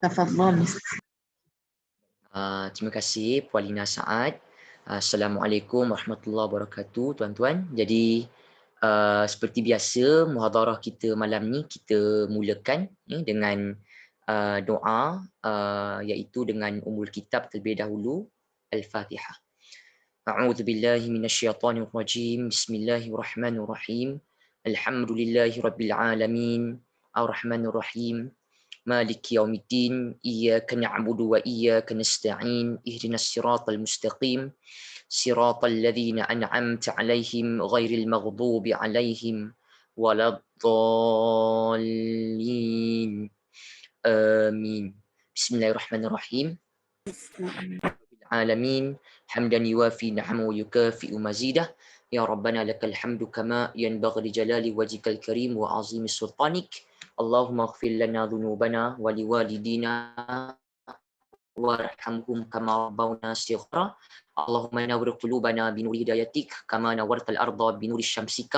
تفضل. Terima kasih Puan Lina Saad. Assalamualaikum warahmatullahi wabarakatuh tuan-tuan. Jadi seperti biasa muhadharah kita malam ni kita mulakan dengan doa iaitu dengan Ummul Kitab terlebih dahulu, Al-Fatihah. A'udzu billahi minasyaitonir rajim. Bismillahirrahmanirrahim. Alhamdulillahirabbil alamin. Arrahmanir rahim. مالك يوم الدين إياك نعبد وإياك نستعين اهدنا الصراط المستقيم صراط الذين أنعمت عليهم غير المغضوب عليهم ولا الضالين آمين بسم الله الرحمن الرحيم العالمين حمدا يوافي نعمه ويكافئ مزيده يا ربنا لك الحمد كما ينبغي لجلال وجهك الكريم وعظيم سلطانك اللهم اغفر لنا ذنوبنا ولوالدينا وارحمهم كما ربونا صغارا اللهم نور قلوبنا بنور هدايتك كما نورت الارض بنور شمسك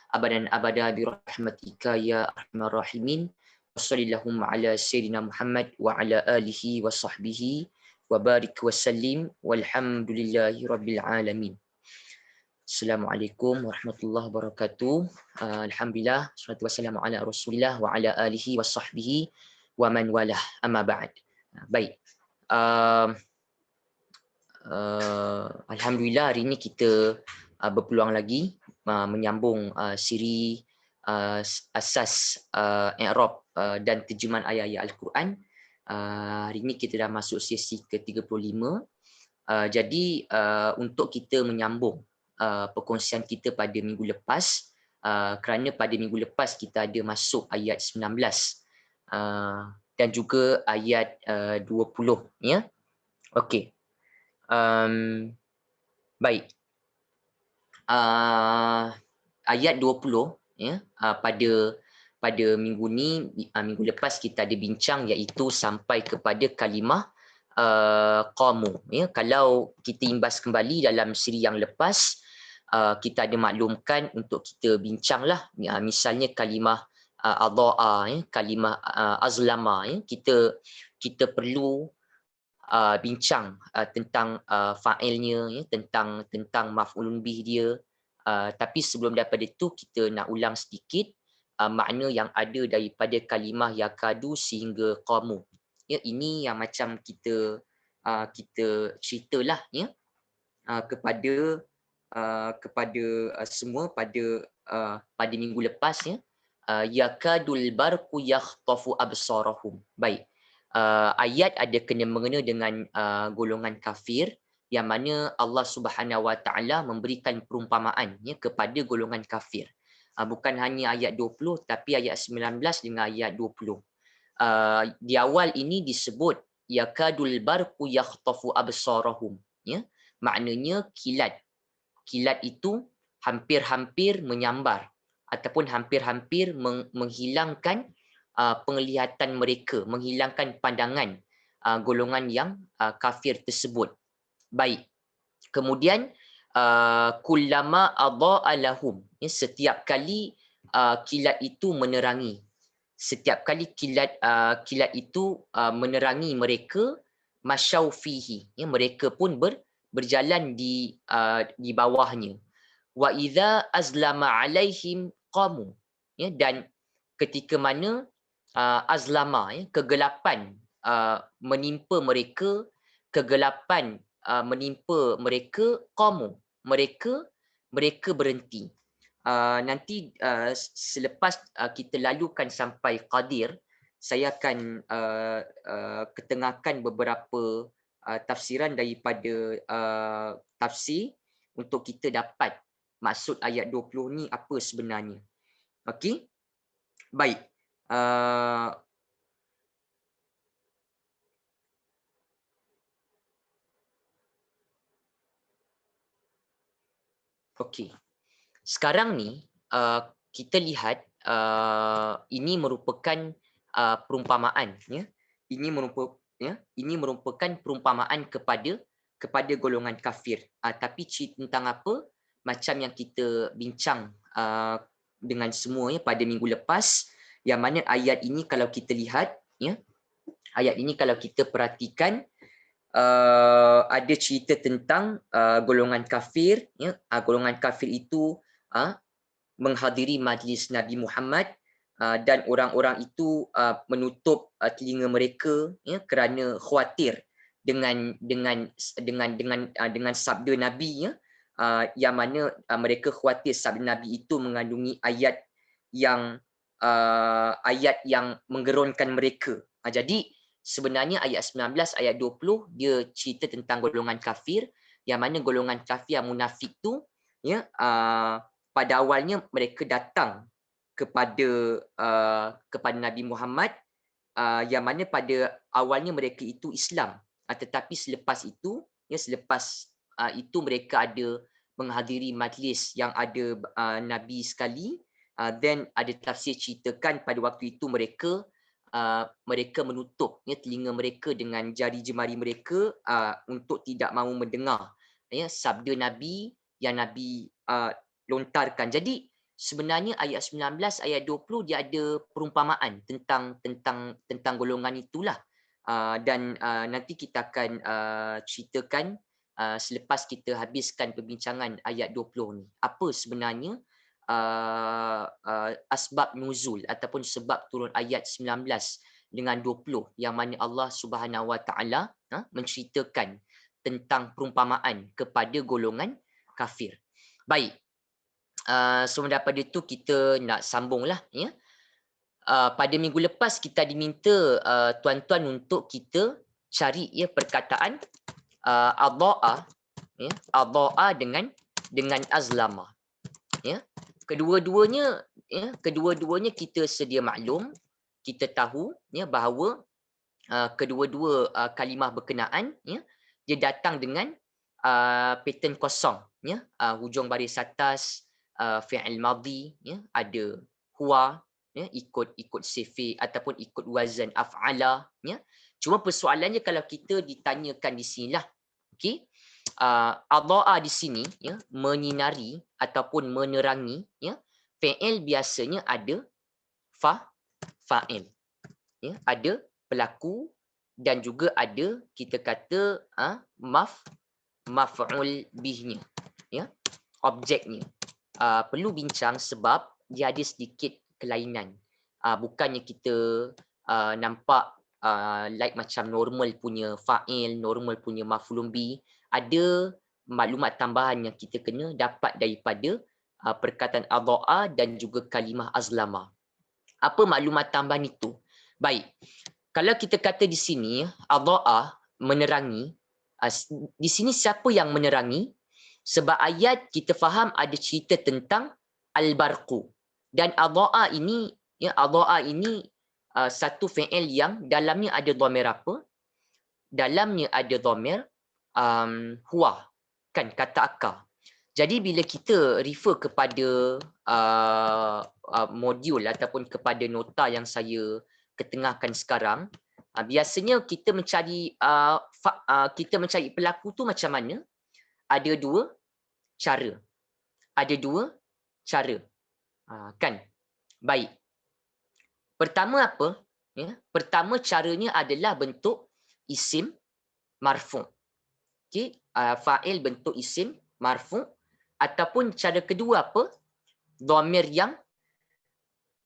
ابدا ابدا برحمتك يا ارحم الراحمين وصلى اللهم على سيدنا محمد وعلى اله وصحبه وبارك وسلم والحمد لله رب العالمين. Assalamualaikum warahmatullahi wabarakatuh. Alhamdulillah, wassalatu wassalamu ala Rasulillah wa ala alihi wa sahbihi wa man walah. Amma ba'd. Baik. Alhamdulillah hari ini kita berpeluang lagi menyambung siri asas i'rab dan terjemahan ayat-ayat Al-Quran. Hari ini kita dah masuk sesi ke-35. Jadi untuk kita menyambung perkongsian kita pada minggu lepas, kerana pada minggu lepas kita ada masuk ayat 19 dan juga ayat 20 ya. Okey. Baik. Ayat 20 ya, pada minggu ni, minggu lepas kita ada bincang iaitu sampai kepada kalimah qamu ya. Kalau kita imbas kembali dalam siri yang lepas, kita ada maklumkan untuk kita bincanglah misalnya kalimah adha'a ya, kalimah azlama ya, kita perlu bincang tentang fa'ilnya ya, tentang maf'ulun bih dia, tapi sebelum daripada itu kita nak ulang sedikit makna yang ada daripada kalimah yakadu sehingga qamu ya. Ini yang macam kita ceritalah ya kepada semua pada minggu lepas ya. Yakadul barqu yakhtafu absarahum. Baik. Ayat ada kena mengena dengan golongan kafir yang mana Allah Subhanahu Wa Taala memberikan perumpamaan ya kepada golongan kafir. Bukan hanya ayat 20 tapi ayat 19 dengan ayat 20. Di awal ini disebut yakadul barqu yakhtafu absarahum ya. Maknanya kilat itu hampir-hampir menyambar ataupun hampir-hampir menghilangkan penglihatan mereka, menghilangkan pandangan golongan yang kafir tersebut. Baik. Kemudian kullama adha'a lahum ya, setiap kali kilat itu menerangi, setiap kali kilat itu menerangi mereka, masyau fihi ya, mereka pun berjalan di bawahnya. Wa idza azlama alaihim qamu ya, dan ketika mana azlama ya, kegelapan menimpa mereka, kegelapan menimpa mereka, qamu mereka berhenti. Nanti selepas kita lalukan sampai qadir, saya akan ketengahkan beberapa tafsiran daripada tafsir untuk kita dapat maksud ayat 20 ni apa sebenarnya. Okey? Baik. Okey. Sekarang ni kita lihat ini merupakan perumpamaan ya. Ini merupakan perumpamaan kepada golongan kafir. Tapi tentang apa? Macam yang kita bincang dengan semua ya pada minggu lepas, yang mana ayat ini kalau kita lihat ya, ayat ini kalau kita perhatikan ada cerita tentang golongan kafir, ya. Golongan kafir itu menghadiri majlis Nabi Muhammad dan orang-orang itu menutup telinga mereka, ya, kerana khawatir dengan sabda Nabi, ya, yang mana mereka khawatir sabda Nabi itu mengandungi ayat yang menggeronkan mereka. Jadi sebenarnya ayat 19, ayat 20 dia cerita tentang golongan kafir, yang mana golongan kafir yang munafik tu, ya, pada awalnya mereka datang kepada Nabi Muhammad, yang mana pada awalnya mereka itu Islam, tetapi selepas itu, ya, itu mereka ada menghadiri majlis yang ada Nabi sekali, then ada tafsir ceritakan pada waktu itu mereka menutup, ya, telinga mereka dengan jari jemari mereka untuk tidak mahu mendengar, ya, sabda Nabi yang Nabi lontarkan. Jadi sebenarnya ayat 19, ayat 20 dia ada perumpamaan tentang golongan itulah. Dan nanti kita akan ceritakan selepas kita habiskan perbincangan ayat 20 ni. Apa sebenarnya asbab nuzul ataupun sebab turun ayat 19 dengan 20 yang mana Allah Subhanahu Wa Taala menceritakan tentang perumpamaan kepada golongan kafir. Baik. So daripada itu kita nak sambunglah, ya. Pada minggu lepas kita diminta tuan-tuan untuk kita cari, ya, perkataan adha'a, ya, adha'a dengan azlama, ya. Kedua-duanya kita sedia maklum, kita tahu, ya, bahawa kedua-dua kalimah berkenaan, ya, dia datang dengan pattern kosong, ya, hujung baris atas fi'il madhi, ya, ada huwa, ya, ikut sifi ataupun ikut wazan af'ala, ya. Cuma persoalannya kalau kita ditanyakan di sinilah, okey, adha'a di sini, ya, menyinari ataupun menerangi, ya, fi'il biasanya ada fa'il, ya, ada pelaku dan juga ada kita kata maf'ul bihnya, ya, objeknya. Perlu bincang sebab dia ada sedikit kelainan. Bukannya kita nampak like macam normal punya fa'il, normal punya maf'ulun bih. Ada maklumat tambahan yang kita kena dapat daripada perkataan adha'a dan juga kalimah azlama. Apa maklumat tambahan itu? Baik. Kalau kita kata di sini adha'a menerangi, di sini siapa yang menerangi? Sebab ayat kita faham ada cerita tentang al-barqu. Dan adha'a ini, ya, adha'a ini satu fi'il yang dalamnya ada dhamir apa? Dalamnya ada dhamir huwa, kan, kata akar. Jadi bila kita refer kepada modul ataupun kepada nota yang saya ketengahkan sekarang, biasanya kita mencari pelaku tu macam mana? Ada dua cara. Kan? Baik. Pertama apa? Ya, pertama caranya adalah bentuk isim marfu'. Okey, fa'il bentuk isim marfu', ataupun cara kedua apa? Dhamir yang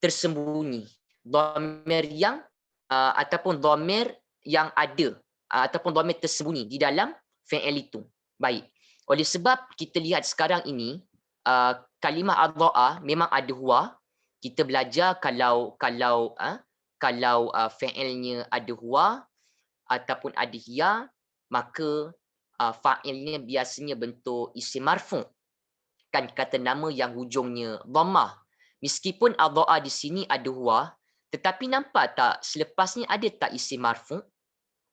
tersembunyi. Dhamir yang ataupun dhamir yang ada ataupun dhamir tersembunyi di dalam fi'il itu. Baik. Oleh sebab kita lihat sekarang ini kalimah adha'a memang ada huwa. Kita belajar kalau fi'ilnya ada huwa ataupun ada hiya, maka fa'ilnya biasanya bentuk isim marfu'. Kan, kata nama yang hujungnya dhammah. Meskipun adha'a di sini ada huwa, tetapi nampak tak selepasnya ada tak isim marfu'?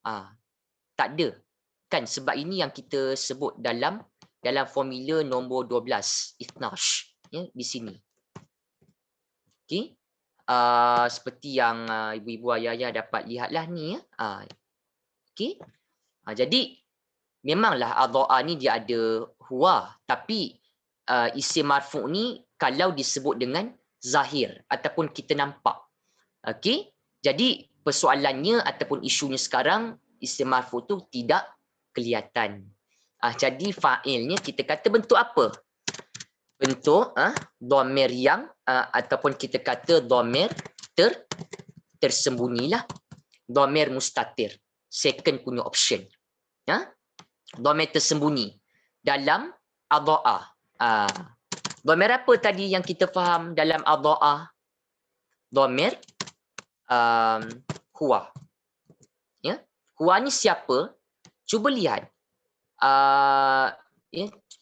Tak ada. Kan, sebab ini yang kita sebut dalam formula nombor 12, ithnash, ya, di sini. Okey. Seperti yang ibu-ibu ayah-ayah dapat lihatlah ni, ya. Okey. Jadi memanglah adha'a ni dia ada huwa, tapi isim marfu' ni kalau disebut dengan zahir ataupun kita nampak. Okey. Jadi persoalannya ataupun isunya sekarang isim marfu tu tidak kelihatan. Jadi fa'ilnya kita kata bentuk apa? Bentuk dhamir yang ataupun kita kata dhamir tersembunyilah. Dhamir mustatir. Second punya option. Dhamir tersembunyi dalam adha'a. Dhamir apa tadi yang kita faham dalam adha'a? Dhamir huwa. Ya, huwa ni siapa? Cuba lihat.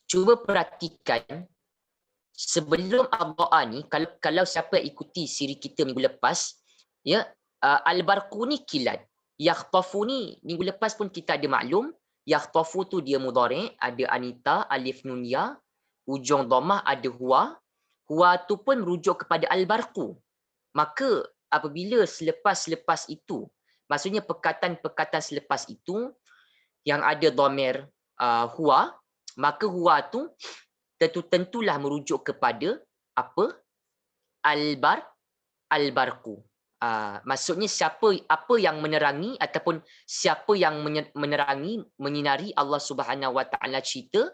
Cuba perhatikan sebelum adha'a ni, kalau siapa ikuti siri kita minggu lepas, ya, al-barqu ni kilat. Yakhtafu ni minggu lepas pun kita ada maklum, yakhtafu tu dia mudhari', ada anita, alif nun ya, ujung dhammah ada huwa. Huwa tu pun merujuk kepada al-barqu. Maka apabila selepas itu, maksudnya perkataan-perkataan selepas itu yang ada dhamir huwa, maka huwa tu tentulah merujuk kepada apa? Al-barqu. Maksudnya apa yang menerangi ataupun siapa yang menerangi, menyinari Allah Subhanahu Wa Taala cerita,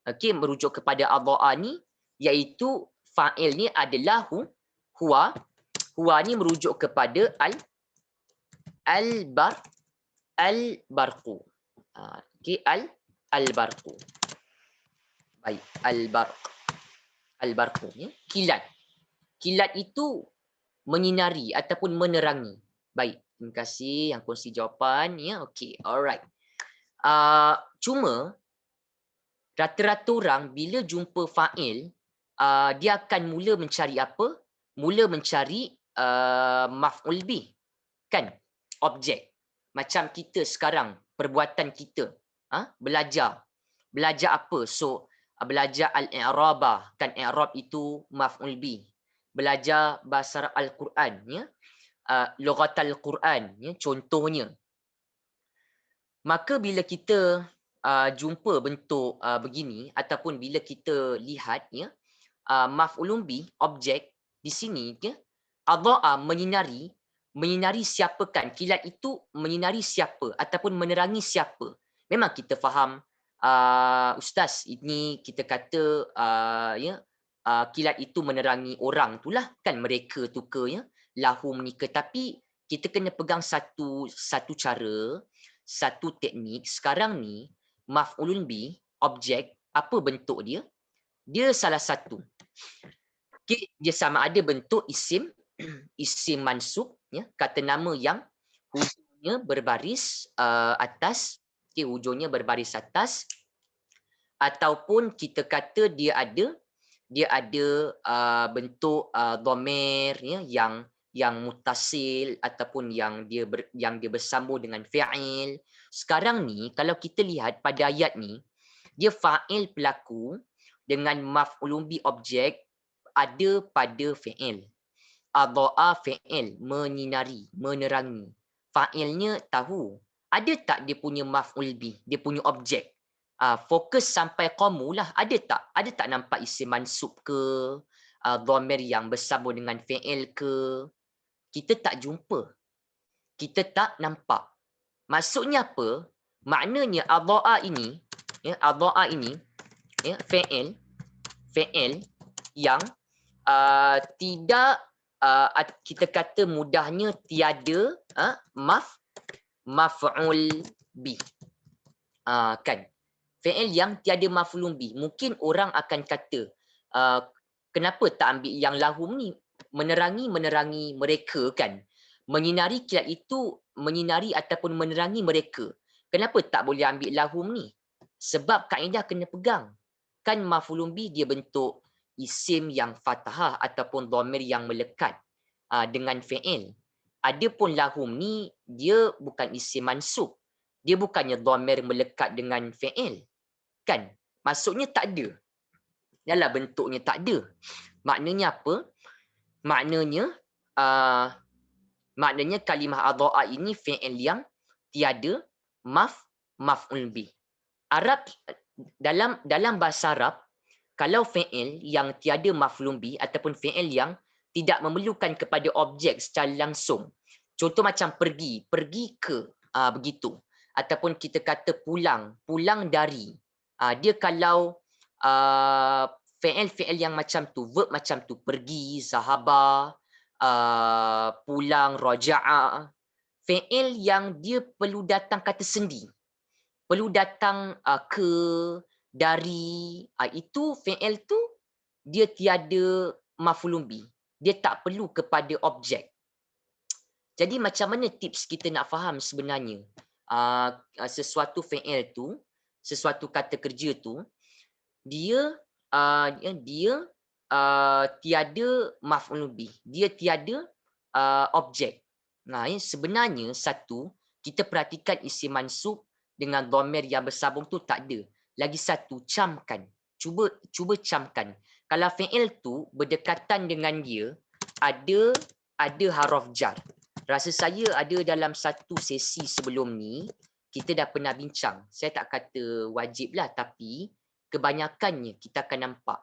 okey, merujuk kepada adha'a ni, iaitu fa'il ni adalah huwa. Huwa ni merujuk kepada al-barqu. Okey, al-barqu. Baik, al-barqu ya, kilat. Kilat itu menyinari ataupun menerangi. Baik, terima kasih yang kongsi jawapan ya. Okey, alright. Cuma rata-rata orang bila jumpa fa'il, dia akan mula mencari apa? Mula mencari maf'ul bih. Kan? Objek. Macam kita sekarang, perbuatan kita. Belajar. Belajar apa? So, belajar al-i'rabah. Kan i'rab itu maf'ul bih. Belajar bahasa Al-Quran, ya, lughat Al-Quran, ya, contohnya. Maka bila kita jumpa bentuk begini ataupun bila kita lihat, ya, maf'ulun bih, objek di sini, ya, adha'a menyinari siapa kan? Kilat itu menyinari siapa ataupun menerangi siapa? Memang kita faham, Ustaz, ini kita kata ya, kilat itu menerangi orang itulah kan, mereka tu ke, ya, lahum ni ke. Tapi kita kena pegang satu cara, satu teknik. Sekarang ni maf'ulun bih, objek, apa bentuk dia? Dia salah satu. Okay, dia sama ada bentuk isim, isim mansub, ya, kata nama yang hujungnya berbaris atas, okay, hujungnya berbaris atas, ataupun kita kata dia ada bentuk dhamir, ya, yang mutasil ataupun yang dia bersambung dengan fi'il. Sekarang ni kalau kita lihat pada ayat ni, dia fa'il pelaku dengan maf'ulun bih objek ada pada fi'il. Adha'a fi'il, menyinari, menerangi. Fa'ilnya tahu. Ada tak dia punya maf'ul bih, dia punya objek? Fokus sampai qamu lah. Ada tak nampak isim mansub ke? Dhamir yang bersambung dengan fi'il ke? Kita tak jumpa. Kita tak nampak. Maksudnya apa? Maknanya adha'a ini, ya, adha'a ini, ya, fi'il yang tidak kita kata mudahnya tiada maf'ul bih. Kan? Fi'il yang tiada maf'ulun bih. Mungkin orang akan kata, kenapa tak ambil yang lahum ni? Menerangi mereka kan? Menyinari kilat itu menyinari ataupun menerangi mereka. Kenapa tak boleh ambil lahum ni? Sebab kaedah kena pegang. Kan maf'ulun bih dia bentuk isim yang fathah ataupun dhamir yang melekat dengan fi'il. Adapun lahum ni dia bukan isim mansub. Dia bukannya dhamir melekat dengan fi'il. Kan? Maksudnya tak ada. Yalah, bentuknya tak ada. Maknanya apa? Maknanya kalimah adha'a ini fi'il yang tiada maf'ul bih. Arab, dalam bahasa Arab, kalau fi'il yang tiada maf'ul bih ataupun fi'il yang tidak memerlukan kepada objek secara langsung, Contoh macam pergi, pergi ke, begitu. Ataupun kita kata pulang, pulang dari. Dia kalau fi'il-fi'il yang macam tu, verb macam tu, pergi, zahaba, pulang, raja'a, fi'il yang dia perlu datang kata sendi, perlu datang ke, dari, itu fi'il tu dia tiada maf'ulun bih. Dia tak perlu kepada objek. Jadi macam mana tips kita nak faham sebenarnya sesuatu fi'il tu, sesuatu kata kerja tu, dia tiada maf'ulun bih, dia tiada objek. Nah, sebenarnya satu, kita perhatikan isim mansub dengan dhamir yang bersambung tu tak ada. Lagi satu, camkan. Cuba camkan. Kalau fi'il tu berdekatan dengan dia ada haraf jar. Rasa saya ada dalam satu sesi sebelum ni kita dah pernah bincang. Saya tak kata wajib lah, tapi kebanyakannya kita akan nampak.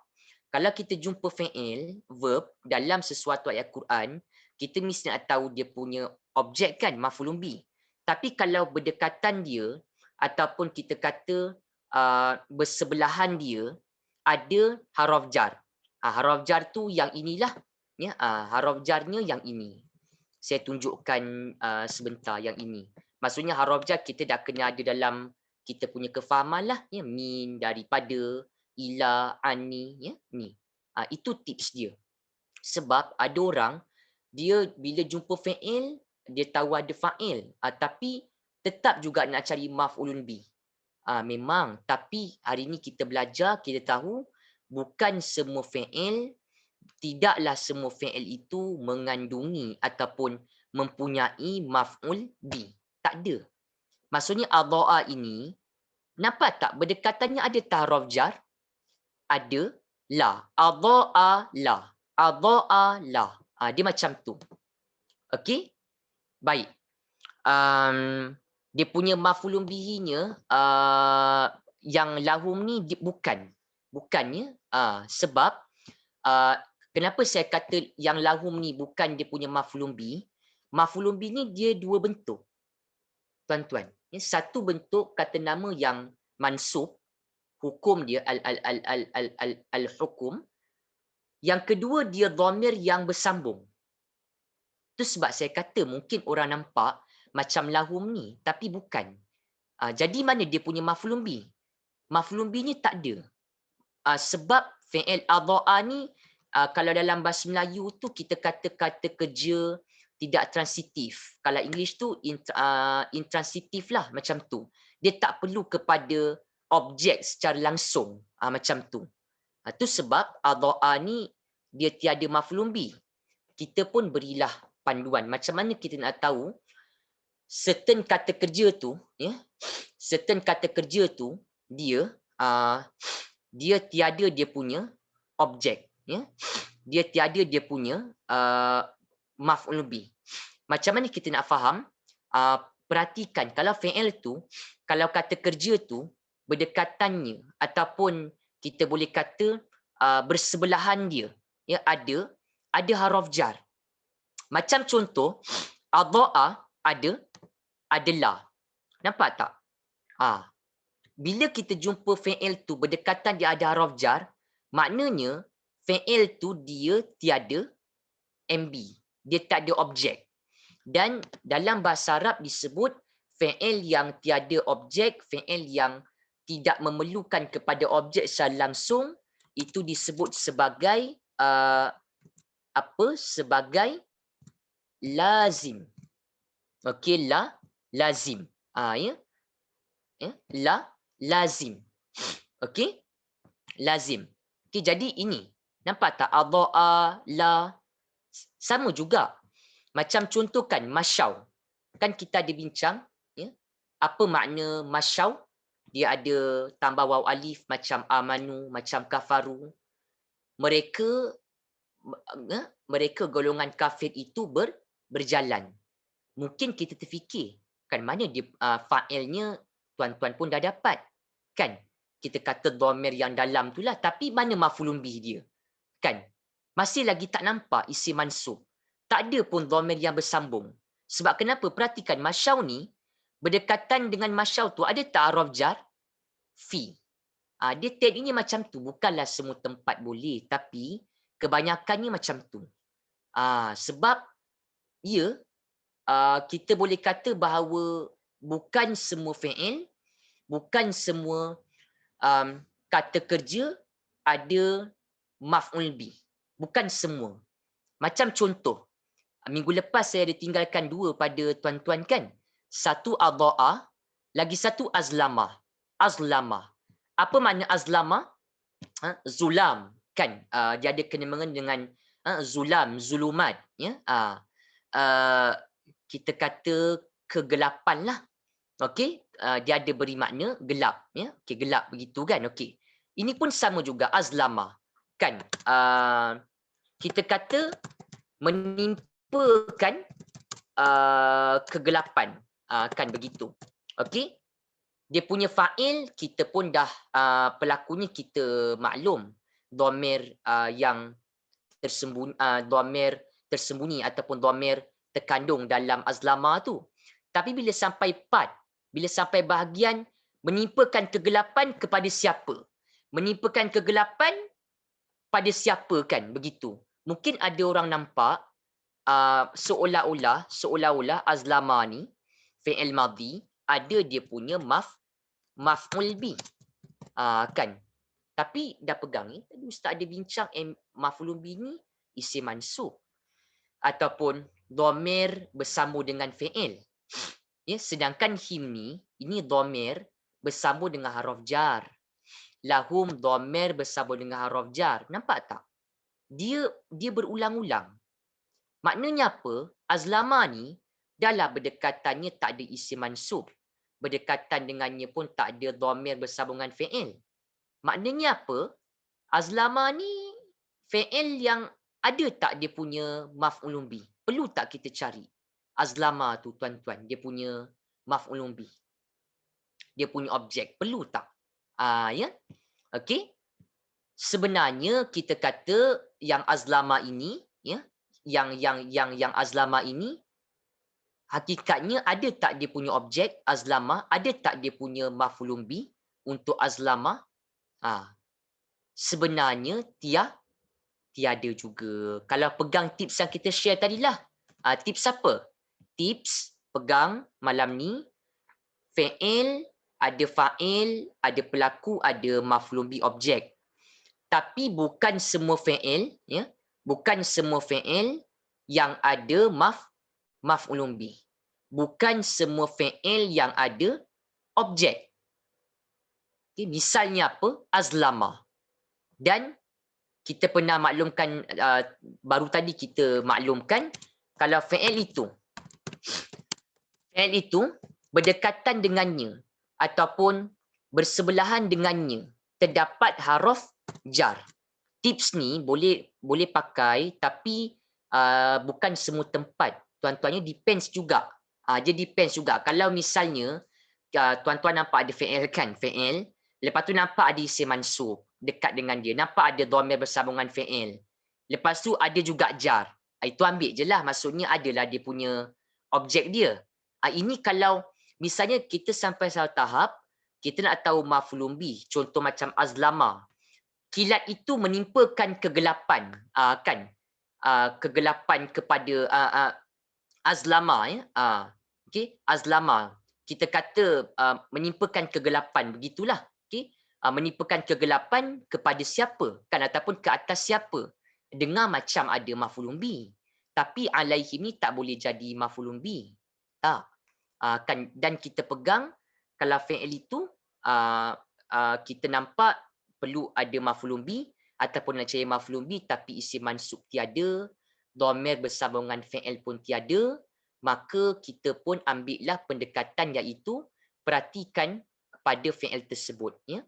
Kalau kita jumpa fi'il, verb dalam sesuatu ayat Quran, kita mesti nak tahu dia punya objek kan, maf'ulun bih. Tapi kalau berdekatan dia ataupun kita kata bersebelahan dia, ada haraf jar. Haraf jar tu yang inilah, ya, haraf jarnya yang ini. Saya tunjukkan sebentar yang ini. Maksudnya haraf jar kita dah kena ada dalam kita punya kefahaman lah, ya, min, daripada, ila, ani, ya, ni. Itu tips dia. Sebab ada orang dia bila jumpa fi'il dia tahu ada fa'il, tapi tetap juga nak cari maf'ulun bih. Memang, tapi hari ni kita belajar, kita tahu bukan semua fi'il, tidaklah semua fi'il itu mengandungi ataupun mempunyai maf'ul bih. Tak ada. Maksudnya adha'a ini, nampak tak berdekatannya ada taraf jar? Ada la. Adha'a la. Adha'a la. Dia macam tu. Okey? Baik. Dia punya maf'ulun bihinya yang lahum ni bukan. Bukannya sebab kenapa saya kata yang lahum ni bukan dia punya maf'ulun bih? Maf'ulun bih ni dia dua bentuk. Tuan-tuan, satu bentuk kata nama yang mansub, hukum dia al-hukum. Yang kedua dia dhamir yang bersambung. Itu sebab saya kata mungkin orang nampak macam lahum ni, tapi bukan. Jadi mana dia punya maf'ulun bih? Maf'ulun bih ni tak ada. Sebab fi'il adha'a ni kalau dalam bahasa Melayu tu kita kata kata kerja tidak transitif. Kalau English tu intransitif lah, macam tu. Dia tak perlu kepada objek secara langsung, macam tu. Itu sebab adha'a ni dia tiada maf'ulun bih. Kita pun berilah panduan macam mana kita nak tahu certain kata kerja tu, ya, certain kata kerja tu dia dia tiada dia punya objek, ya. Dia tiada dia punya maf'ul bih. Macam mana kita nak faham? Perhatikan kalau fi'il tu, kalau kata kerja tu berdekatannya ataupun kita boleh kata bersebelahan dia, ya, ada haraf jar. Macam contoh adha'a ada la. Nampak tak? Bila kita jumpa fi'il tu berdekatan dia ada haraf jar, maknanya fi'il tu dia tiada MB. Dia tak ada objek. Dan dalam bahasa Arab disebut fi'il yang tiada objek, fi'il yang tidak memerlukan kepada objek secara langsung, itu disebut sebagai sebagai lazim. Okey, lazim. Ya. Lazim. Okey? Lazim. Okey, jadi ini. Nampak tak? Adha'a, la. Sama juga. Macam contohkan masyau. Kan kita ada bincang, ya. Apa makna masyau? Dia ada tambah waw alif macam amanu, macam kafaru. Mereka golongan kafir itu berjalan. Mungkin kita terfikir, kan mana dia fa'ilnya tuan-tuan pun dah dapat. Kan? Kita kata dhamir yang dalam tu lah, tapi mana maf'ulun bih dia? Kan? Masih lagi tak nampak isim mansub. Tak ada pun dhamir yang bersambung. Sebab kenapa? Perhatikan masyau ni berdekatan dengan masyau tu ada tak araf jar? Fi. Dia tekniknya macam tu. Bukanlah semua tempat boleh. Tapi kebanyakannya macam tu. Sebab kita boleh kata bahawa bukan semua fi'il, bukan semua kata kerja ada maf'ul bih. Bukan semua. Macam contoh, minggu lepas saya ada tinggalkan 2 pada tuan-tuan kan. Satu adha'a, lagi satu azlamah. Azlamah. Apa makna azlamah? Zulam kan. Dia ada kena-mengena dengan zulam, zulumat. Ya. Kita kata kegelapan lah. Okey, dia ada beri makna gelap, ya. Okey, gelap begitu kan. Okey. Ini pun sama juga azlamah. Kan? Kita kata menimpakan kegelapan, kan begitu. Okey. Dia punya fa'il kita pun dah pelakunya kita maklum. Dhamir yang tersembunyi ataupun dhamir terkandung dalam azlama tu. Tapi bila sampai part, bila sampai bahagian menimpakan kegelapan kepada siapa? Menimpakan kegelapan pada siapa kan begitu. Mungkin ada orang nampak seolah-olah azlama ni fi'il madhi ada dia punya maf'ul bih. Kan. Tapi dah pegang ni tadi ustaz ada bincang maf'ul bih ni isim mansub ataupun dhamir bersambung dengan fi'il. Ya, sedangkan him ni ini dhamir bersambung dengan haraf jar. Lahum dhamir bersambung dengan haraf jar. Nampak tak? Dia berulang-ulang. Maknanya apa? Azlama ni dalam berdekatannya tak ada isim mansub. Berdekatan dengannya pun tak ada dhamir bersambung dengan fi'il. Maknanya apa? Azlama ni fi'il yang ada tak dia punya maf'ulun bih? Perlu tak kita cari? Azlama tu tuan-tuan, dia punya maf'ulun bih. Dia punya objek. Perlu tak? Ya? Okey. Sebenarnya kita kata yang azlama ini, ya, yang azlama ini hakikatnya ada tak dia punya objek azlama, ada tak dia punya maf'ulun bih untuk azlama? Sebenarnya tiada juga. Kalau pegang tips yang kita share tadilah. Tips apa? Tips pegang malam ni fi'il, ada fa'il, ada pelaku, ada maf'ulun bih objek. Tapi bukan semua fi'il, ya, bukan semua fi'il yang ada maf'ulun bih. Bukan semua fi'il yang ada objek. Okay, misalnya apa? Azlama. Dan kita pernah maklumkan, baru tadi kita maklumkan, kalau fi'il itu berdekatan dengannya ataupun bersebelahan dengannya terdapat haraf jar. Tips ni boleh pakai tapi bukan semua tempat. Tuan-tuannya depends juga. Dia depends juga. Kalau misalnya tuan-tuan nampak ada fi'il kan, fi'il, lepas tu nampak ada isim mansub dekat dengan dia, nampak ada dhamir bersambungan fi'il. Lepas tu ada juga jar. Itu ambil je lah, maksudnya adalah dia punya objek dia. Ini kalau misalnya kita sampai satu tahap, kita nak tahu maf'ulun bih, contoh macam azlama. Kilat itu menimpakan kegelapan, kan? Kegelapan kepada azlama, ya. Okey, azlama. Kita kata menimpakan kegelapan, begitulah. Okey, menimpakan kegelapan kepada siapa, kan, ataupun ke atas siapa. Dengar macam ada maf'ulun bih. Tapi alaihim ni tak boleh jadi maf'ulun bih. Kan, dan kita pegang kalau fi'il itu kita nampak perlu ada maf'ulun bih ataupun nak cari maf'ulun bih tapi isim mansub tiada, dhamir bersambungan fi'il pun tiada, maka kita pun ambillah pendekatan iaitu perhatikan pada fi'il tersebut, ya.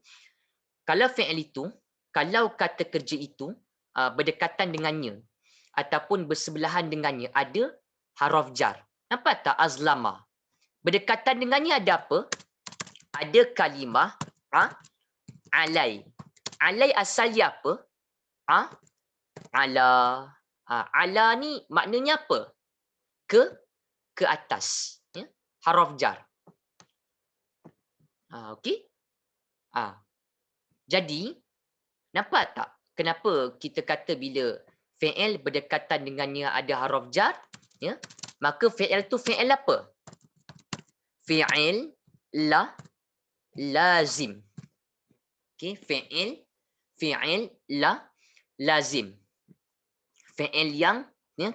Kalau fi'il itu, kalau kata kerja itu berdekatan dengannya ataupun bersebelahan dengannya ada haraf jar. Nampak tak azlama? Berdekatan dengannya ada apa? Ada kalimah alai. Alai asalnya apa? Ala. Ala ni maknanya apa? ke atas. Ya? Haraf jar. Okey. Jadi, nampak tak kenapa kita kata bila fi'il berdekatan dengannya ada haraf jar, ya? Maka fi'il tu fi'il apa? Fi'il lazim. Okey, fi'il lazim. Fi'il yang ya,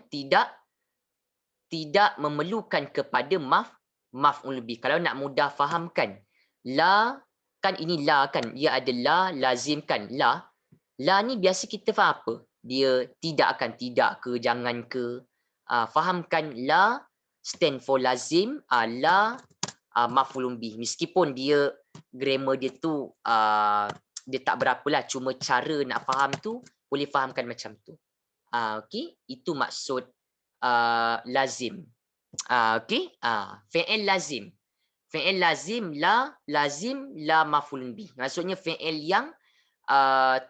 tidak memerlukan kepada maf'ul bih. Kalau nak mudah fahamkan, la kan ini la kan, dia ada la lazim kan, la ni biasa kita faham apa? Dia tidak kan, tidak ke, jangan ke. Fahamkan la stand for lazim, la maf'ul bih. Meskipun dia grammar dia tu dia tak berapalah, cuma cara nak faham tu boleh fahamkan macam tu. Okey, itu maksud lazim. Okey, fi'il lazim. Fi'il lazim la maf'ul bih. Maksudnya fi'il yang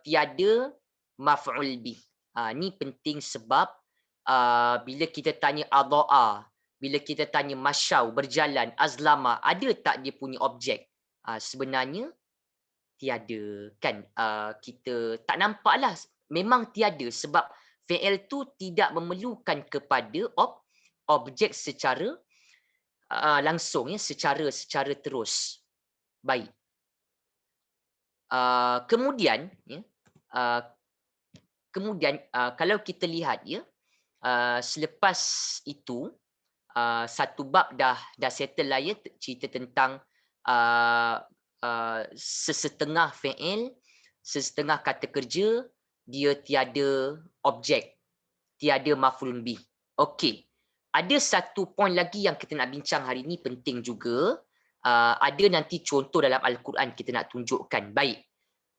tiada maf'ul bih. Ni penting sebab bila kita tanya adha'a, bila kita tanya masyau, berjalan, azlama, ada tak dia punya objek? Sebenarnya tiada kan. Kita tak nampaklah, memang tiada sebab fi'il tu tidak memerlukan kepada objek secara langsung, ya, secara terus. Baik. Kemudian ya, kalau kita lihat ya, selepas itu satu bab dah settle lah ya, cerita tentang sesetengah fi'il, sesetengah kata kerja dia tiada objek, tiada maf'ul bih. Okey. Ada satu poin lagi yang kita nak bincang hari ini penting juga. Ada nanti contoh dalam Al-Quran kita nak tunjukkan. Baik.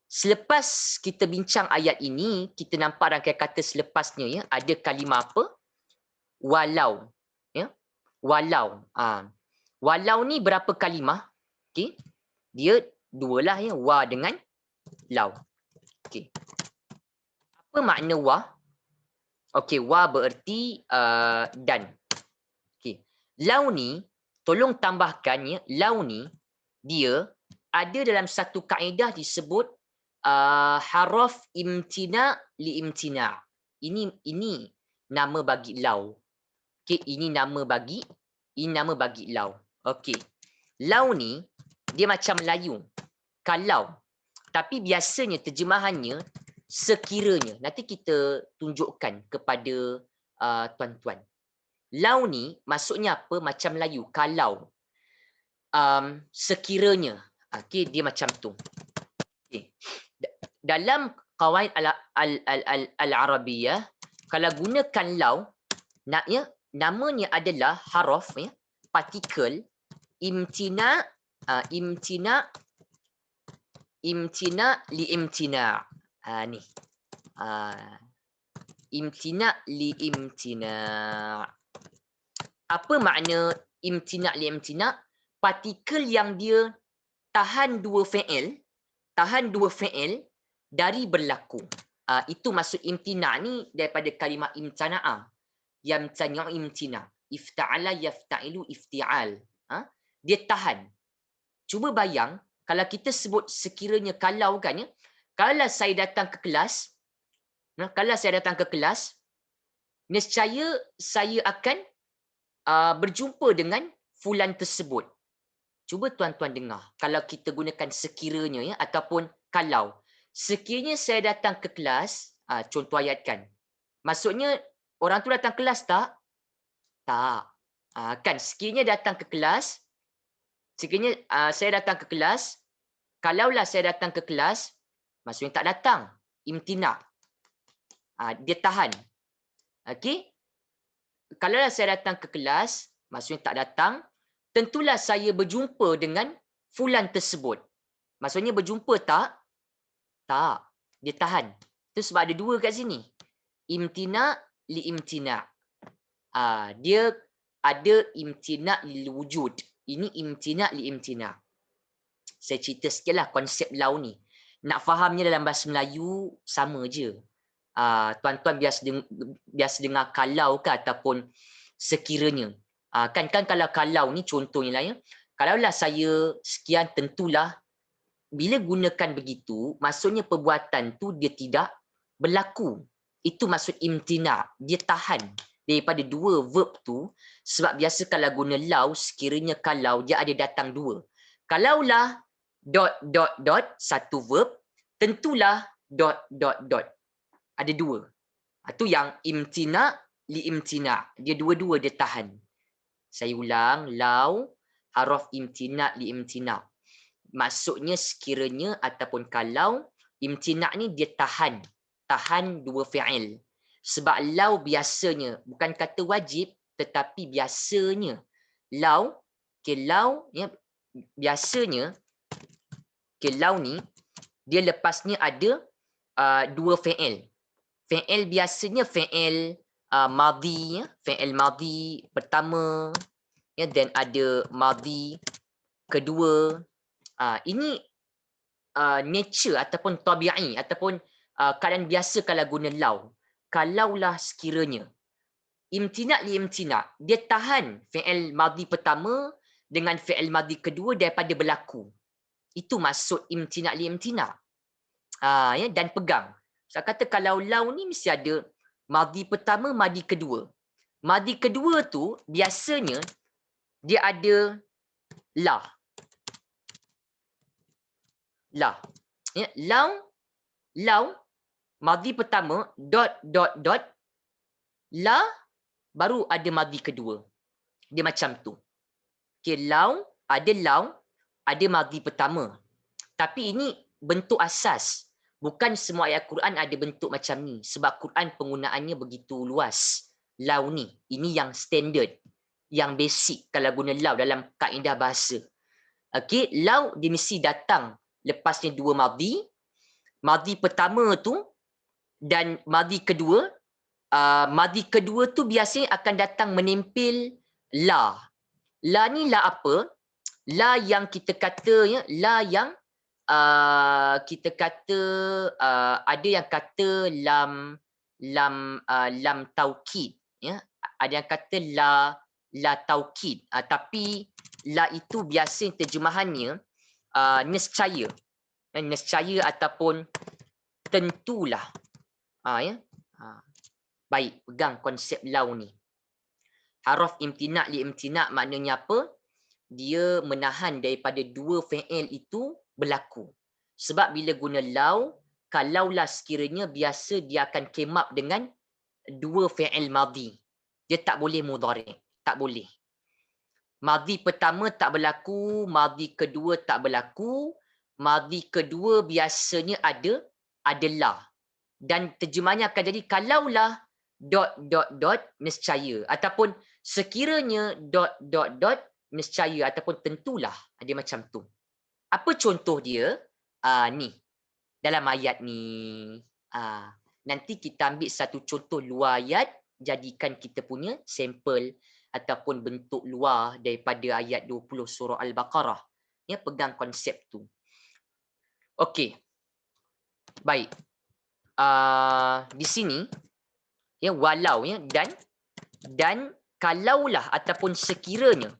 Selepas kita bincang ayat ini, kita nampak rangkaian kata selepasnya ya, ada kalimah apa? Walau. Ya. Walau. Walau ni berapa kalimah? Okey. Dia dua lah ya, wa dengan lau. Okey. Apa makna wa? Okey, wa bererti dan. Okey. Lau ni, tolong tambahkan ya, lau ni dia ada dalam satu kaedah disebut haraf imtina li imtina. Ini nama bagi lau. Okey, ini nama bagi lau. Okey. Lau ni dia macam Melayu. Kalau. Tapi biasanya terjemahannya sekiranya. Nanti kita tunjukkan kepada tuan-tuan. Lau ni maksudnya apa? Macam Melayu. Kalau. Sekiranya. Okey, dia macam tu. Okay. Dalam qawaid al-Arabiyah, kalau gunakan lau, namanya adalah haraf ya, partikel imtina li imtina. Ni. Imtina li imtina. Apa makna imtina li imtina? Partikel yang dia tahan dua fi'il dari berlaku. Itu maksud imtina ni daripada kalimah imtana'a. Yamtani'u imtina. Ifta'ala yafta'ilu ifti'al. Dia tahan. Cuba bayang, kalau kita sebut sekiranya kalau kan ya, kalau saya datang ke kelas, nescaya saya akan berjumpa dengan fulan tersebut. Cuba tuan-tuan dengar. Kalau kita gunakan sekiranya ya, ataupun kalau. Sekiranya saya datang ke kelas, contoh ayat kan. Maksudnya orang tu datang kelas tak? Tak. Kan sekiranya datang ke kelas, sekiranya saya datang ke kelas, kalaulah saya datang ke kelas, maksudnya tak datang. Imtina. Dia tahan. Okey? Kalaulah saya datang ke kelas, maksudnya tak datang, tentulah saya berjumpa dengan fulan tersebut. Maksudnya berjumpa tak? Tak. Dia tahan. Itu sebab ada dua kat sini. Imtina li imtina. Dia ada imtina li wujud. Ini imtina li imtina. Saya cerita sikitlah konsep lau ni. Nak fahamnya dalam bahasa Melayu sama je. Tuan-tuan biasa dengar kalau ke ataupun sekiranya. Kan kalau ni contohnya lah ya. Kalaulah saya sekian, tentulah bila gunakan begitu, maksudnya perbuatan tu dia tidak berlaku. Itu maksud imtina, dia tahan daripada dua verb tu. Sebab biasa kalau guna lau, sekiranya kalau dia ada datang dua. Kalaulah satu verb, tentulah ada dua. Itu yang imtina li imtina. Dia dua-dua dia tahan. Saya ulang, lau haraf imtina li imtina. Maksudnya sekiranya ataupun kalau imtina ni dia tahan dua fi'il. Sebab lau biasanya bukan kata wajib tetapi biasanya lau ya, biasanya lau ni dia lepasnya ada dua fi'il. Fi'il biasanya fi'il madhi ya, fi'il madhi pertama ya, dan ada madhi kedua. Ini nature ataupun tabi'i ataupun keadaan biasa kalau guna lau. Kalaulah sekiranya imtina li imtina, dia tahan fi'il madhi pertama dengan fi'il madhi kedua daripada berlaku. Itu maksud imtina li imtina. Ya, dan pegang. Saya kata kalau lau ni mesti ada madhi pertama, madhi kedua. Madhi kedua tu biasanya dia ada la. Ya, lau madhi pertama la baru ada madhi kedua. Dia macam tu. Okay, lau ada madhi pertama. Tapi ini bentuk asas. Bukan semua ayat Quran ada bentuk macam ni. Sebab Quran penggunaannya begitu luas. Lau ni. Ini yang standard. Yang basic kalau guna lau dalam kaedah bahasa. Okay, lau dia mesti datang lepasnya dua madhi. Madhi pertama tu dan madhi kedua. Madhi kedua tu biasanya akan datang menempel la. La ni la apa? La yang kita kata ya, la yang kita kata ada yang kata lam taukid ya, ada yang kata la taukid, tapi la itu biasa terjemahannya nescaya ataupun tentulah. Ya. Baik, pegang konsep lau ni. Haraf imtina li imtina maknanya apa? Dia menahan daripada dua fi'il itu berlaku. Sebab bila guna lau, kalaulah sekiranya biasa dia akan came up dengan dua fi'il madhi. Dia tak boleh mudhari', tak boleh. Madhi pertama tak berlaku, madhi kedua tak berlaku, madhi kedua biasanya ada la. Dan terjemahnya akan jadi kalaulah ... nescaya ataupun sekiranya ... nescaya ataupun tentulah. Dia macam tu. Apa contoh dia? Ni. Dalam ayat ni. Nanti kita ambil satu contoh luar ayat, jadikan kita punya sampel ataupun bentuk luar daripada ayat 20 surah Al-Baqarah. Ya, pegang konsep tu. Okey. Baik. Di sini ya, walau ya, dan kalaulah ataupun sekiranya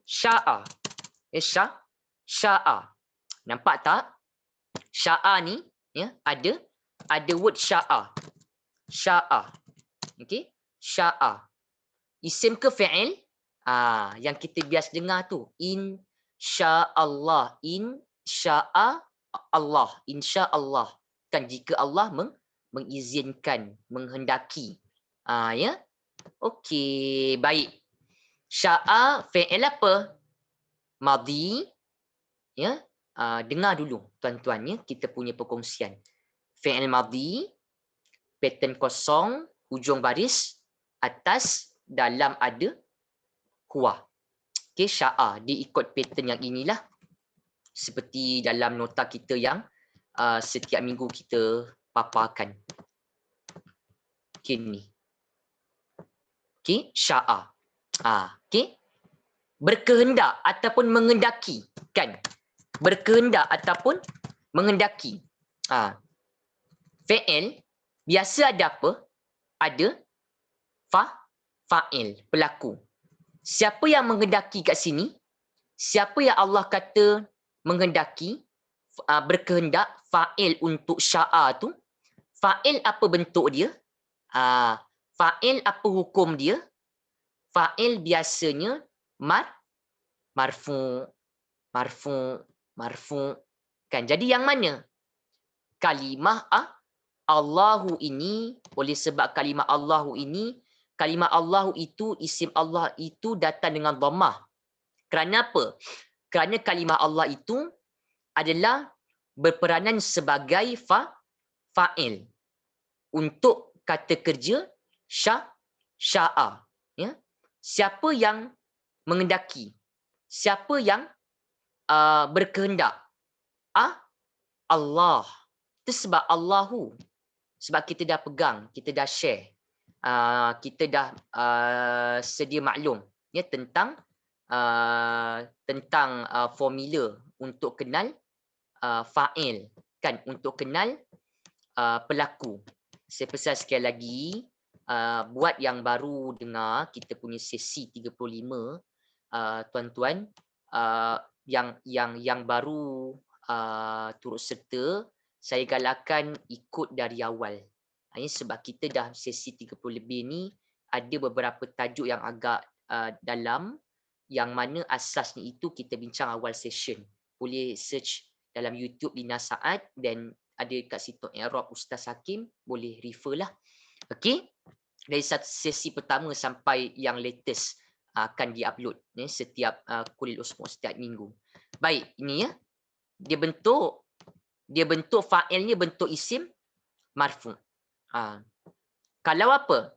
sya'a sya'a, nampak tak? Sya'a ni ya, ada word sya'a. Okey, sya'a isim ke fi'il? Yang kita biasa dengar tu insyaallah, insya'a Allah, insya-Allah. Kan jika Allah mengizinkan, menghendaki. Ya. Okey, baik. Sya'a fi'il apa? Madhi. Ya. Dengar dulu tuan-tuan ya, kita punya perkongsian. Fi'il madhi, pattern kosong, hujung baris, atas, dalam ada huwa. Okey, sya'a dia ikut pattern yang inilah. Seperti dalam nota kita yang setiap minggu kita paparkan. Okey ni. Okey, sya'a. Okey. Berkehendak ataupun menghendaki, kan? Berkehendak ataupun menghendaki. Fi'il biasa ada apa? Ada fa'il, pelaku. Siapa yang menghendaki kat sini? Siapa yang Allah kata menghendaki, berkehendak, fa'il untuk sya'a tu? Fa'il apa bentuk dia? Fa'il apa hukum dia? Fa'il biasanya marfu, kan. Jadi yang mana? Kalimah Allahu ini, oleh sebab kalimah Allahu ini, kalimah Allahu itu, isim Allah itu datang dengan dhammah. Kerana apa? Kerana kalimah Allah itu adalah berperanan sebagai fa'il untuk kata kerja sya'a. Ya? Siapa yang menghendaki? Siapa yang berkehendak? Allah. Itu sebab Allahu. Sebab kita dah pegang, kita dah share, kita dah sedia maklum ya tentang formula untuk kenal fa'il, kan, untuk kenal pelaku. Saya pesan sekali lagi, buat yang baru dengar kita punya sesi 35, tuan-tuan yang baru turut serta, saya galakkan ikut dari awal. Sebab kita dah sesi 30 lebih ni, ada beberapa tajuk yang agak dalam, yang mana asasnya itu kita bincang awal session. Boleh search dalam YouTube Lina Saad, dan ada kat situ I'rab Ustaz Hakim, boleh refer lah. Okey, dari sesi pertama sampai yang latest akan diupload setiap kulil usbu', setiap minggu. Baik, ini ya. Dia bentuk fa'ilnya bentuk isim marfu. Kalau apa?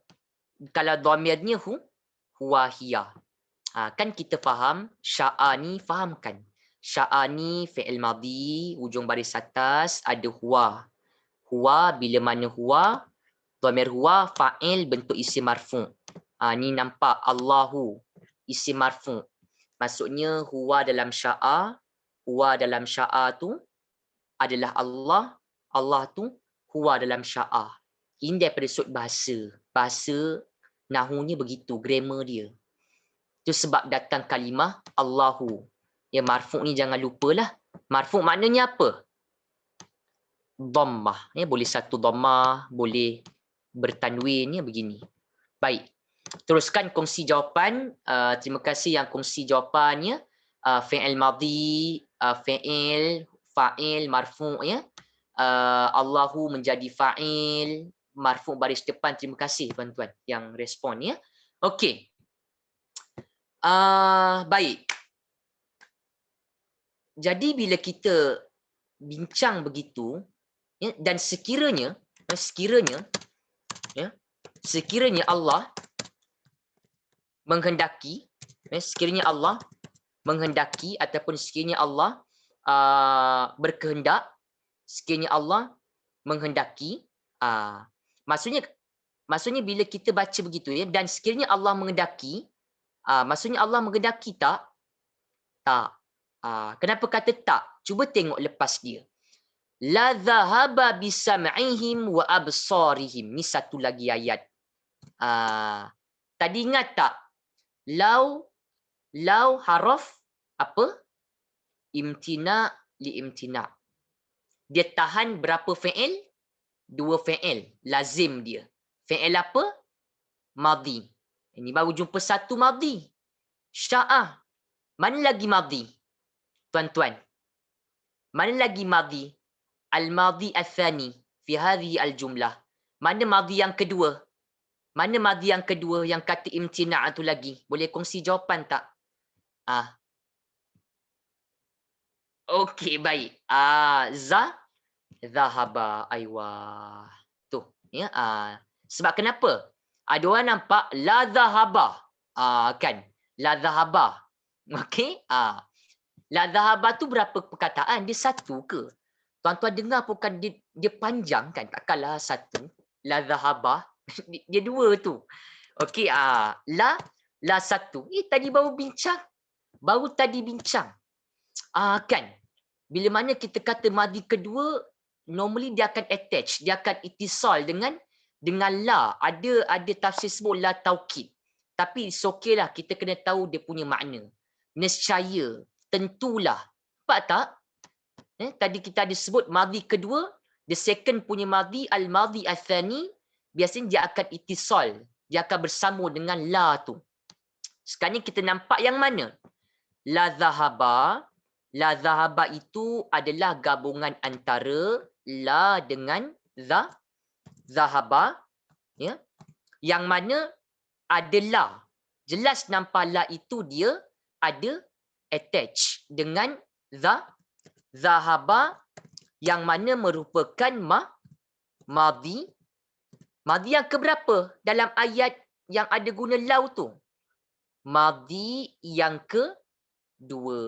Kalau dhamirnya huwa hiya. Kan kita faham sya'a ni, faham kan? Sya'a ni fi'il madhi, hujung baris atas ada huwa. Huwa, bila mana huwa, dhamir huwa, fa'il bentuk isim marfu. Ni nampak Allahu, isim marfu. Maksudnya huwa dalam sya'a, tu adalah Allah, Allah tu huwa dalam sya'a. Ini daripada sudut bahasa. Bahasa nahunya begitu, grammar dia. Itu sebab datang kalimah Allahu. Ya, marfu' ni jangan lupalah. Marfu' maknanya apa? Dhammah. Ya, boleh satu dhammah, boleh bertanwin, ya, begini. Baik. Teruskan kongsi jawapan. Terima kasih yang kongsi jawapannya. Fi'il madhi, fi'il, fa'il, marfu', ya. Allahu menjadi fa'il, marfu' baris depan. Terima kasih tuan-tuan yang respon, ya. Okey. Baik. Jadi bila kita bincang begitu, ya, dan sekiranya Allah menghendaki, ataupun sekiranya Allah berkehendak, sekiranya Allah menghendaki, maksudnya bila kita baca begitu, ya, dan sekiranya Allah menghendaki, maksudnya Allah menghendaki tak? Tak. Kenapa kata tak? Cuba tengok lepas dia. La dhahaba bisam'ihim wa absarihim. Ni satu lagi ayat. Tadi ingat tak? Lau haraf apa? Imtina li imtina. Dia tahan berapa fi'il? 2 fi'il. Lazim dia. Fi'il apa? Madhi. Ini baru jumpa satu madhi. Sya'ah. Mana lagi madhi? Tuan-tuan. Mana lagi madhi? Al-madhi al-thani fi hadhihi al-jumlah. Mana madhi yang kedua? Mana madhi yang kedua yang kata imtina' tu lagi? Boleh kongsi jawapan tak? Okey, baik. Zahaba, aywa. Tu, ya. Sebab kenapa? Ada orang nampak la zahaba. Kan? La zahaba. Okey? La zahaba tu berapa perkataan? Dia satu ke? Tuan-tuan dengar bukan dia panjang kan? Takkanlah satu. La zahaba. Dia dua tu. Okey, la satu. Tadi baru bincang. Kan? Bila mana kita kata madhi kedua, normally dia akan attach, dia akan itisal dengan la. Ada tafsir sebut la taukid. Tapi okey lah, kita kena tahu dia punya makna. Nescaya, tentulah. Nampak tak? Tadi kita ada sebut madhi kedua, the second punya madhi, al-madhi al-thani, biasanya dia akan itisal. Dia akan bersama dengan la tu. Sekarang ni kita nampak yang mana? La zahaba. La zahaba itu adalah gabungan antara la dengan zahaba. Ya? Yang mana ada la. Jelas nampak la itu dia ada attach dengan zahaba yang mana merupakan madhi. Madhi yang keberapa dalam ayat yang ada guna lau tu? Madhi yang kedua.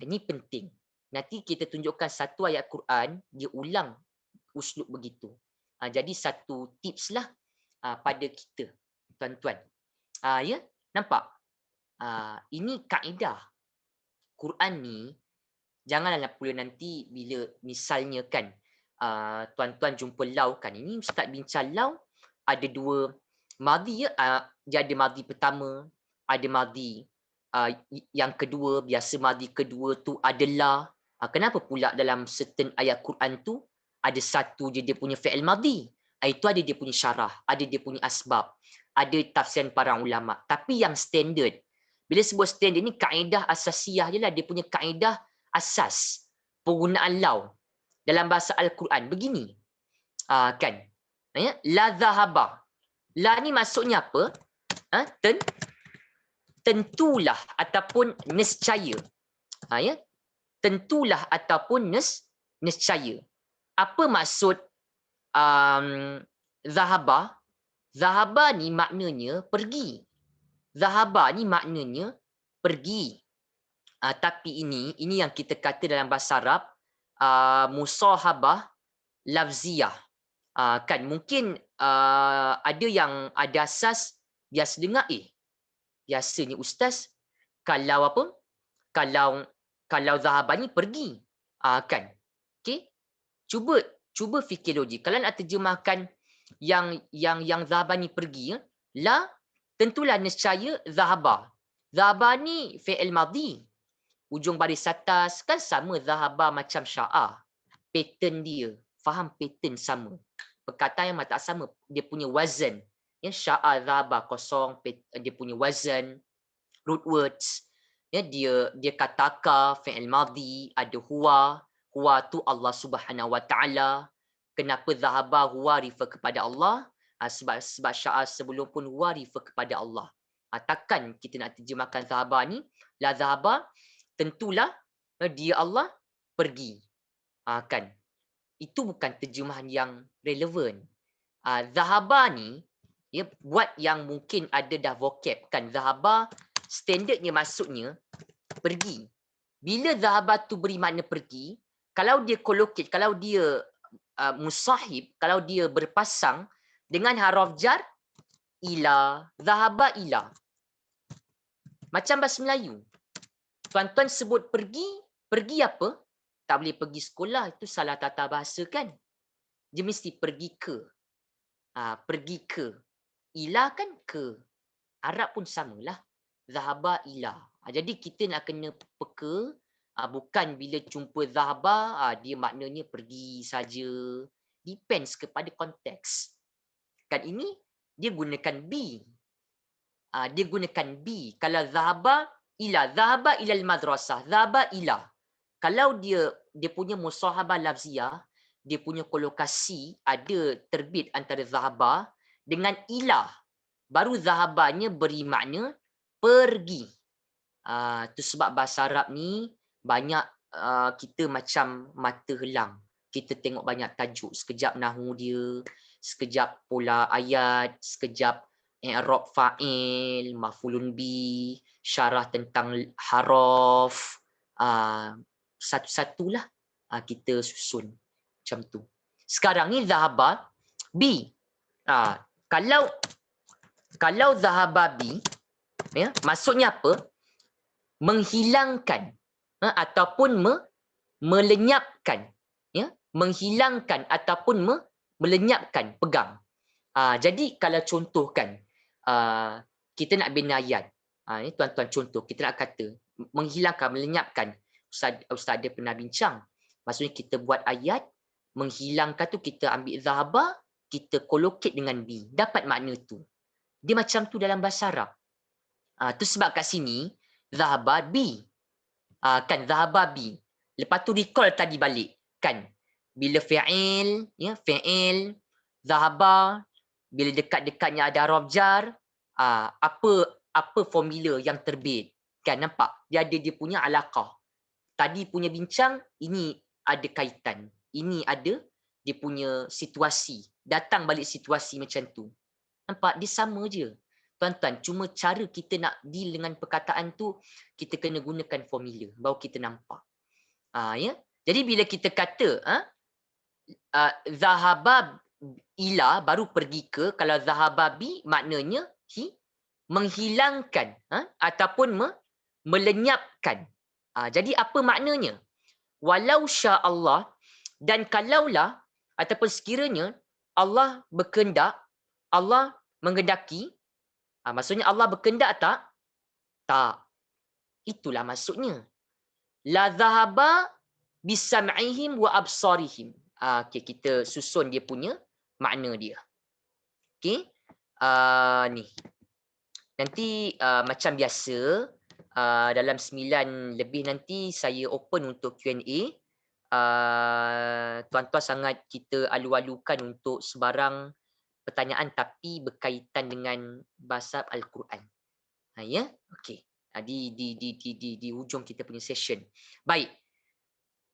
Ini penting. Nanti kita tunjukkan satu ayat Quran, dia ulang uslub begitu. Jadi satu tips lah pada kita, tuan-tuan. Ya, nampak? Ini kaedah. Quran ni, janganlah pula nanti bila misalnya kan, tuan-tuan jumpa lau kan, ini Ustaz bincang lau, ada dua madhi ya, dia ada madhi pertama, ada madhi yang kedua, biasa madhi kedua tu adalah, kenapa pula dalam certain ayat Quran tu, ada satu je dia punya fi'il madhi, itu ada dia punya syarah, ada dia punya asbab, ada tafsiran para ulama. Tapi yang standard, bila sebut standard ni kaedah asasiyah je lah, dia punya kaedah asas penggunaan lau dalam bahasa Al-Quran begini, kan, ya? La zahaba, la ni maksudnya apa? Tentulah ataupun nescaya, ya, tentulah ataupun nescaya. Apa maksud zahaba? Zahaba ni maknanya pergi. Zahaba ni maknanya pergi. Tapi ini yang kita kata dalam bahasa Arab musahabah lafziyah. Kan mungkin ada yang ada asas biasa dengar, biasanya ustaz kalau apa? Kalau zahaba ni pergi. Kan. Okey. Cuba fikir logik. Kalau nak terjemahkan yang zahaba ni pergi, la tentulah nescaya zahaba. Zahaba ni fi'il madhi. Ujung baris atas kan sama zahaba macam sya'a. Pattern dia. Faham pattern sama. Perkataan yang tak sama. Dia punya wazan. Ya, sya'a zahaba kosong. Dia punya wazan. Root words. Ya, dia kataka fi'il madhi. Ada huwa. Huwa tu Allah Subhanahu Wa Taala. Kenapa zahaba huwa refer kepada Allah? Sebab sya'a sebelum pun huwa refer kepada Allah. Takkan kita nak terjemahkan zahaba ni, la zahaba, tentulah dia Allah pergi. Kan? Itu bukan terjemahan yang relevan. Zahaba ni, ya, buat yang mungkin ada dah vocab. Kan? Zahaba, standardnya maksudnya pergi. Bila zahaba tu beri makna pergi, kalau dia collocate, kalau dia musahib, kalau dia berpasang dengan haraf jar, ila, zahaba ila. Macam bahasa Melayu. Tuan-tuan sebut pergi apa? Tak boleh pergi sekolah, itu salah tata bahasa kan? Dia mesti pergi ke. Pergi ke. Ila kan ke. Arab pun samalah. Zahaba ila. Jadi kita nak kena peka, bukan bila jumpa zahaba, dia maknanya pergi saja. Depends kepada konteks. Kan ini, dia gunakan be. Dia gunakan be. Kalau zahaba ilal madrasah. Zahaba ila. Kalau dia punya musahabah lafziyah, dia punya kolokasi ada terbit antara zahaba dengan ilah. Baru zahabanya beri makna pergi. Itu sebab bahasa Arab ni banyak kita macam mata helang. Kita tengok banyak tajuk. Sekejap nahu dia, sekejap pola ayat, sekejap i'rab fa'il, maf'ulun bi, syarah tentang haraf. Satu-satulah kita susun macam tu. Sekarang ni zahaba bi. Kalau zahaba bi, ya, maksudnya apa? Menghilangkan ataupun melenyapkan, ya, menghilangkan ataupun melenyapkan, pegang. Jadi kalau contohkan kita nak bina ayat. Ini tuan-tuan contoh, kita nak kata menghilangkan, melenyapkan. Ustaz ada pernah bincang. Maksudnya kita buat ayat, menghilangkan tu kita ambil zahaba, kita collocate dengan bi. Dapat makna tu. Dia macam tu dalam bahasa Arab. Tu sebab kat sini, zahaba bi. Kan zahaba bi. Lepas tu recall tadi balik. Kan. Bila fi'il, ya, fi'il, zahaba, bila dekat-dekatnya ada huruf jar, apa formula yang terbit. Kan nampak? Dia ada dia punya alaqah. Tadi punya bincang, ini ada kaitan. Ini ada dia punya situasi. Datang balik situasi macam tu. Nampak? Dia sama je. Tuan-tuan, cuma cara kita nak deal dengan perkataan tu, kita kena gunakan formula. Baru kita nampak. Ya? Jadi bila kita kata, zahaba ila, baru pergi ke, kalau zahaba bi, maknanya menghilangkan ataupun melenyapkan. Jadi apa maknanya? Walau sya Allah, dan kalaulah ataupun sekiranya Allah berkehendak, Allah menghendaki, maksudnya Allah berkehendak tak? Tak. Itulah maksudnya. La zahaba bisam'ihim wa absarihim. Okay, kita susun dia punya makna dia. Okay. Ni. Nanti macam biasa, dalam 9 lebih nanti saya open untuk Q&A. Tuan-tuan sangat kita alu-alukan untuk sebarang pertanyaan tapi berkaitan dengan bahasa Al-Quran. Ya, okey. Di hujung kita punya session. Baik.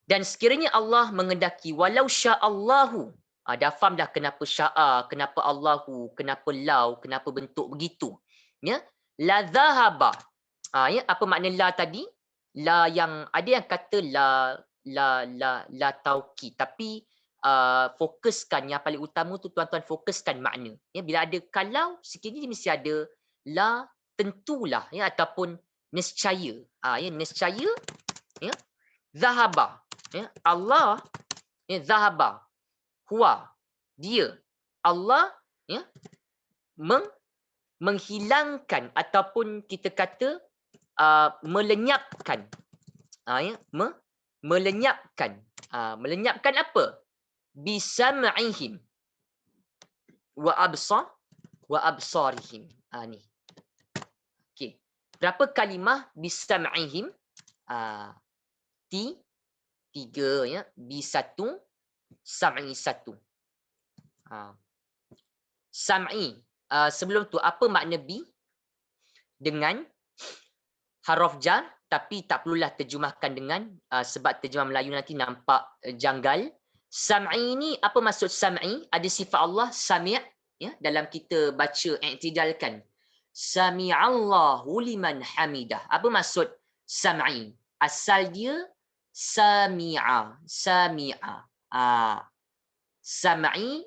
Dan sekiranya Allah mengendaki, walau sya'allahu. Dah faham dah kenapa sya'a, kenapa Allahu, kenapa lau, kenapa bentuk begitu. Ya, la zahaba. Ya, apa makna la tadi? La yang ada yang kata la tauqid, tapi fokuskan yang paling utama tu tuan-tuan fokuskan makna. Ya, bila ada kalau, sekiranya mesti ada la, tentulah, ya, ataupun nescaya. Ya, nescaya, ya, zahaba, ya, Allah, ya, zahaba, huwa, dia, Allah, ya, menghilangkan ataupun kita kata melenyapkan, ya, melenyapkan, melenyapkan apa? Bisam'ihim wa absarihim. Ni. Okey. Berapa kalimah bisam'ihim? Tiga, ya. Bi1, sam'i 1. Sam'i. Sebelum tu apa makna bi? Dengan huruf jar, tapi tak perlulah terjemahkan dengan sebab terjemah Melayu nanti nampak janggal. Sam'i ni apa maksud sam'i? Ada sifat Allah sami', ya, dalam kita baca i'tidalkan. Sami'allahu liman hamidah. Apa maksud sam'i? Asal dia sami'a, sami'a. Sam'i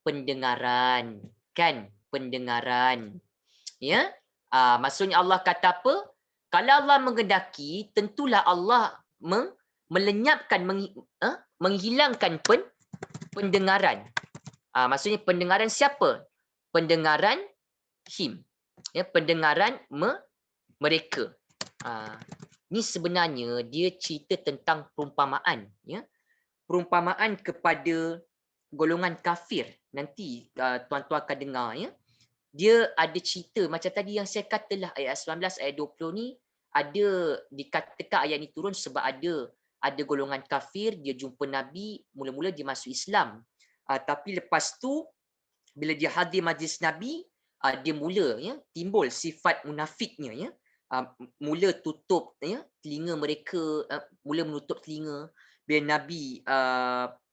pendengaran, kan? Pendengaran. Ya? Maksudnya Allah kata apa? Kalau Allah menghendaki, tentulah Allah melenyapkan, menghilangkan pendengaran. Maksudnya pendengaran siapa? Pendengaran him. Ya, pendengaran mereka. Ni sebenarnya dia cerita tentang perumpamaan. Ya? Perumpamaan kepada golongan kafir. Nanti tuan-tuan akan dengar. Ya? Dia ada cerita macam tadi yang saya katalah ayat 19, ayat 20 ni ada dikatakan ayat ni turun sebab ada golongan kafir, dia jumpa Nabi, mula-mula dia masuk Islam. Tapi lepas tu bila dia hadir majlis Nabi, dia mula, ya, timbul sifat munafiknya, ya. Mula tutup, ya, telinga mereka, mula menutup telinga bila Nabi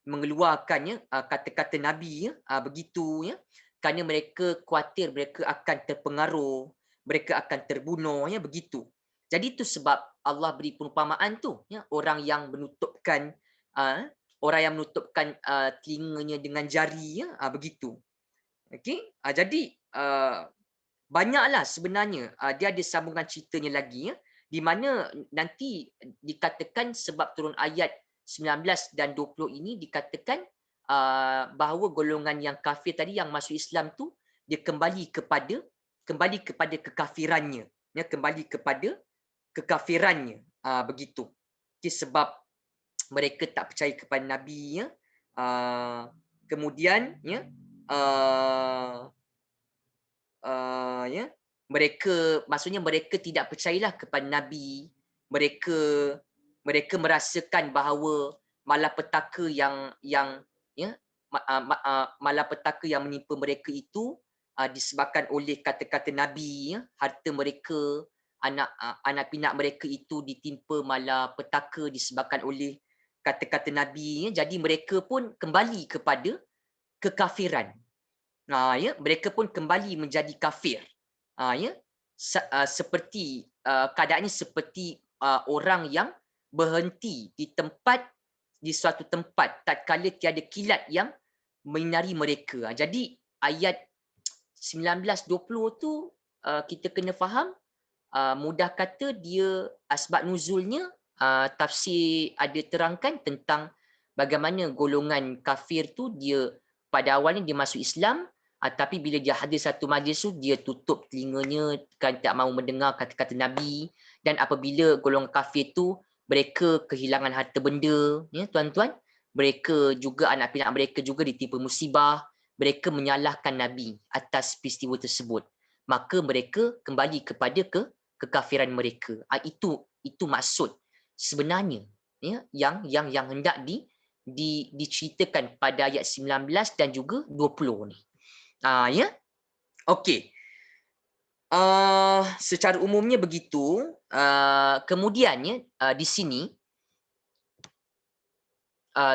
mengeluarkan, ya, kata-kata Nabi, ya, begitu, ya. Kerana mereka khawatir mereka akan terpengaruh, mereka akan terbunuh, ya, begitu. Jadi itu sebab Allah beri perumpamaan tu, ya, orang yang menutupkan telinganya dengan jari, ya, begitu. Okey, jadi banyaklah sebenarnya dia ada sambungan ceritanya lagi, ya, di mana nanti dikatakan sebab turun ayat 19 dan 20 ini dikatakan bahawa golongan yang kafir tadi yang masuk Islam tu dia kembali kepada kekafirannya, ya, kembali kepada kekafirannya. Begitu. Okay, sebab mereka tak percaya kepada Nabi, ya. Kemudian, ya, ya, maksudnya mereka tidak percayalah kepada Nabi. Mereka merasakan bahawa malapetaka yang ya, malapetaka yang menimpa mereka itu disebabkan oleh kata-kata Nabi, ya. Harta mereka, anak pinak mereka itu ditimpa malapetaka disebabkan oleh kata-kata Nabi, ya. Jadi mereka pun kembali kepada kekafiran. Ya, mereka pun kembali menjadi kafir. Ya, seperti keadaannya seperti orang yang berhenti di suatu tempat tatkala tiada kilat yang menyinari mereka. Jadi ayat 19-20 tu kita kena faham, mudah kata dia asbab nuzulnya, tafsir ada terangkan tentang bagaimana golongan kafir tu dia pada awalnya dia masuk Islam, tapi bila dia hadir satu majlis tu dia tutup telinganya, kan tak mahu mendengar kata-kata Nabi. Dan apabila golongan kafir tu mereka kehilangan harta benda, ya tuan-tuan, mereka juga anak pinak mereka juga ditimpa musibah, mereka menyalahkan Nabi atas peristiwa tersebut, maka mereka kembali kepada kekafiran mereka. Itu maksud sebenarnya, ya, yang hendak diceritakan pada ayat 19 dan juga 20 ni. Ya. Okey. Secara umumnya begitu. Kemudiannya di sini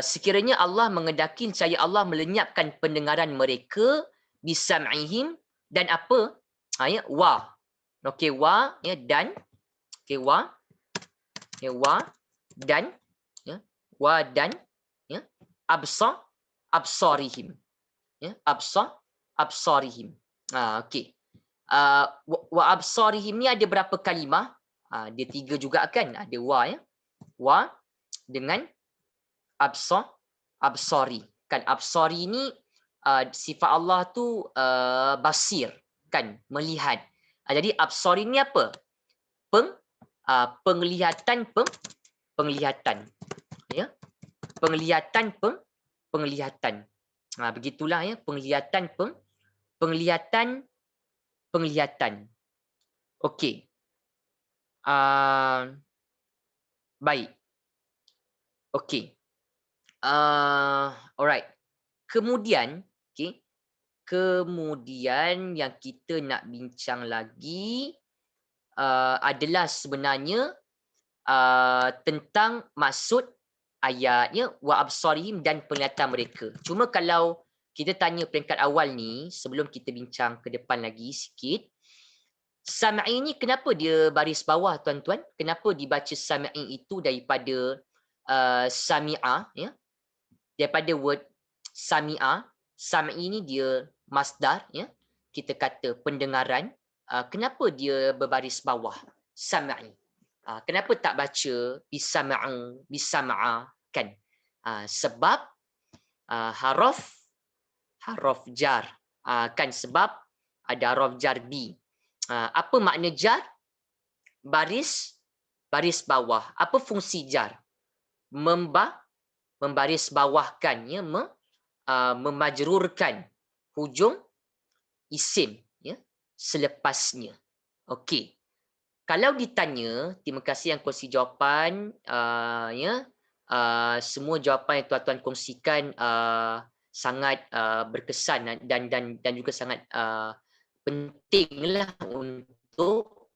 sekiranya Allah mengendaki saya Allah melenyapkan pendengaran mereka bisam'ihim dan apa? Ya, wa. Okey, wa, ya, dan okey, wa, ya, wa dan, ya, wa dan, ya, absarihim, ya, absarihim. Okey. Wa absarihim ni ada berapa kalimah? Dia 3 juga kan? Ada wa, ya. Wa dengan absari. Kan absari ni sifat Allah tu basir, kan, melihat. Jadi absari ni apa? Penglihatan, penglihatan, ya. Penglihatan. Begitulah, ya, penglihatan. Okey. Baik. Okey. Alright. Kemudian, okey. Kemudian yang kita nak bincang lagi adalah sebenarnya tentang maksud ayatnya wa absarihim dan penglihatan mereka. Cuma kalau kita tanya peringkat awal ni, sebelum kita bincang ke depan lagi sikit, sam'i ni kenapa dia baris bawah, tuan-tuan? Kenapa dibaca sam'i itu daripada sami'a, ya? Daripada word sami'a. Sam'i ni dia masdar, ya. Kita kata pendengaran. Kenapa dia berbaris bawah sam'i? Kenapa tak baca bisama'u, bisama'a, kan? Sebab haraf jar, kan, sebab ada haraf jar bi. Apa makna jar? Baris bawah. Apa fungsi jar? Membaris bawahkan, ya, memajrurkan hujung isim, ya, selepasnya. Okey. Kalau ditanya, terima kasih yang kongsi jawapan, ya. Semua jawapan yang tuan-tuan kongsikan sangat berkesan dan juga sangat pentinglah untuk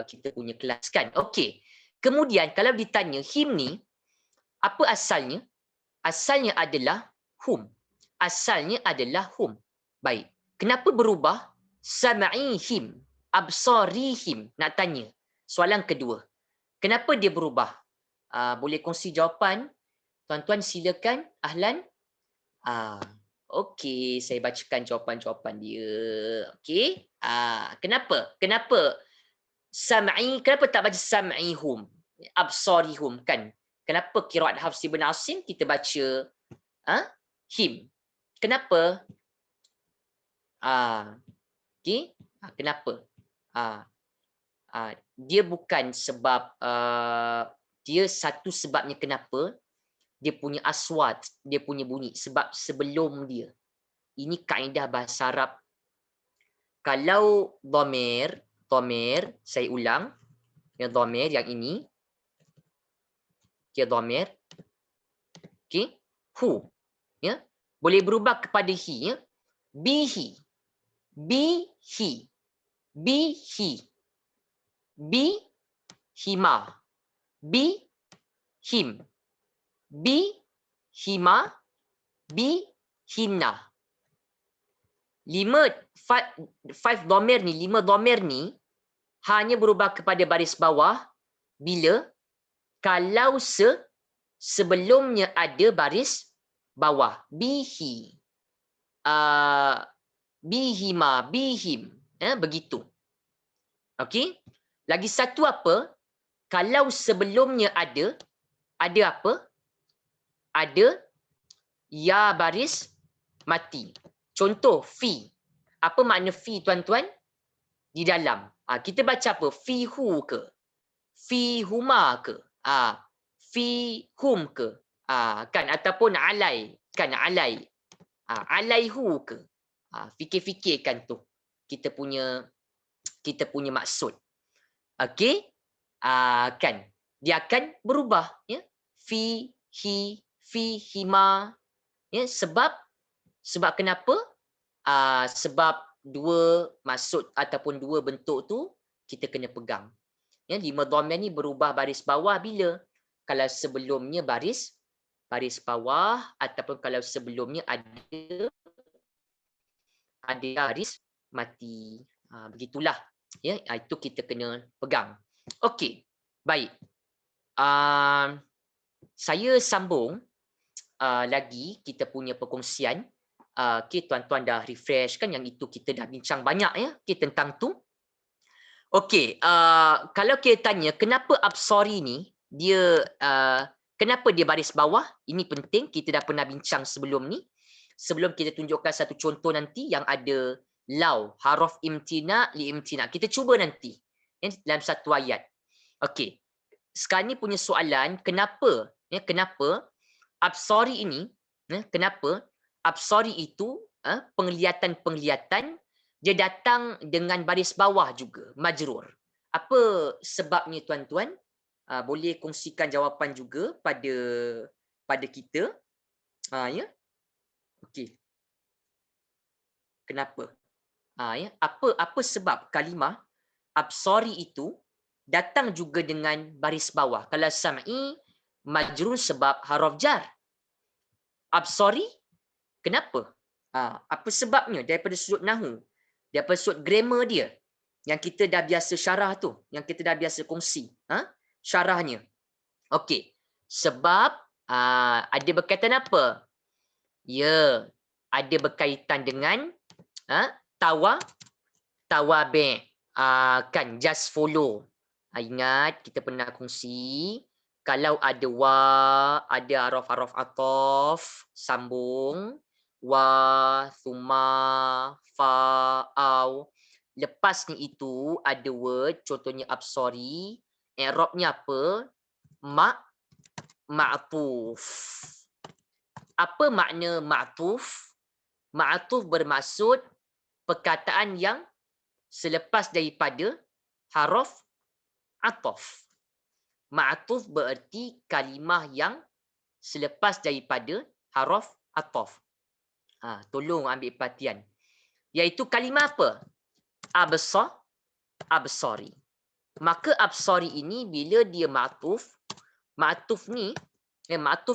kita punya kelas, kan. Okey. Kemudian kalau ditanya him ni apa asalnya? Asalnya adalah hum. Asalnya adalah hum. Baik. Kenapa berubah? Sam'ihim, absarihim. Nak tanya. Soalan kedua. Kenapa dia berubah? Boleh kongsi jawapan? Tuan-tuan silakan. Ahlan. Okey, saya bacakan jawapan-jawapan dia. Okey. Kenapa? Kenapa sam'i? Kenapa tak baca sam'ihum? Absarihum, kan? Kenapa qiraat Hafs bin Asim kita baca him? Kenapa? Okey. Kenapa? Dia bukan sebab dia satu sebabnya kenapa dia punya aswat, dia punya bunyi sebab sebelum dia. Ini kaedah bahasa Arab. Kalau dhamir, saya ulang, yang dhamir yang ini, dia dhamir, okey, hu, ya, boleh berubah kepada he, ya, bihi, bihi, bihi, bihima, bihim, bihima, bihimna. Five dhamir ni, 5 dhamir ni hanya berubah kepada baris bawah bila kalau sebelumnya ada baris bawah. Bihi, bihima, bihim, begitu. Okey. Lagi satu apa? Kalau sebelumnya ada apa? Ada ya baris mati. Contoh fi. Apa makna fi, tuan-tuan? Di dalam. Kita baca apa? Fi hu ke? Fi huma ke? Fi hum ke? Kan, ataupun alai. Kan, alai. Alaihu ke? Fikir-fikirkan tu. Kita punya maksud. Okey? Kan. Dia akan berubah. Ya? Fi, hi, fi, hima. Ya? Sebab kenapa? Sebab dua maksud ataupun dua bentuk tu kita kena pegang. Ya, 5 dhamir ni berubah baris bawah bila? Kalau sebelumnya baris bawah ataupun kalau sebelumnya ada baris mati. Begitulah. Ya, itu kita kena pegang. Okey. Baik. Saya sambung lagi kita punya perkongsian. Okay, tuan-tuan dah refresh kan, yang itu kita dah bincang banyak ya, okay, tentang tu. Okey, kalau kita tanya kenapa absori ni dia kenapa dia baris bawah? Ini penting, kita dah pernah bincang sebelum ni. Sebelum kita tunjukkan satu contoh nanti yang ada lau, haruf imtina li imtina. Kita cuba nanti dalam satu ayat. Okey. Sekarang ni punya soalan, kenapa absori ini, kenapa absori itu penglihatan dia datang dengan baris bawah juga, majrur. Apa sebabnya, tuan-tuan? Boleh kongsikan jawapan juga pada kita. Ya. Okey. Kenapa? Ya. Apa sebab kalimah absori itu datang juga dengan baris bawah? Kalau sam'i majrur sebab haraf jar. Absori kenapa? Apa sebabnya daripada sudut nahu, daripada sudut grammar dia yang kita dah biasa syarah tu, yang kita dah biasa kongsi syarahnya. Okey. Sebab ada berkaitan apa? Ya, ada berkaitan dengan tawabi'. Kan, just follow. Ingat kita pernah kongsi kalau ada wa, ada haraf-haraf ataf, sambung, wa, thumma, fa, au. Lepas ni itu ada word, contohnya absori, i'rabnya apa? Ma'tuf. Apa makna ma'tuf? Ma'tuf bermaksud perkataan yang selepas daripada haraf ataf. Ma'tuf bererti kalimah yang selepas daripada haraf ataf. Tolong ambil perhatian. Iaitu kalimah apa? Absari. Maka absari ini bila dia ma'tuf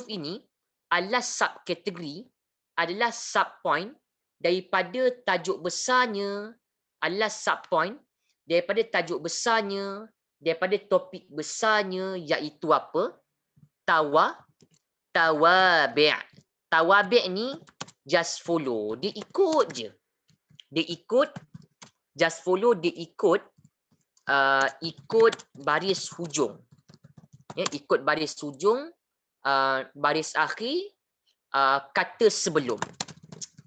ini adalah subkategori, adalah subpoint daripada tajuk besarnya, adalah subpoint daripada tajuk besarnya, daripada topik besarnya, iaitu apa? Tawabi'. Tawabi' ni just follow. Dia ikut je. Dia ikut, just follow, dia ikut baris hujung. Ya, ikut baris hujung, baris akhir, kata sebelum.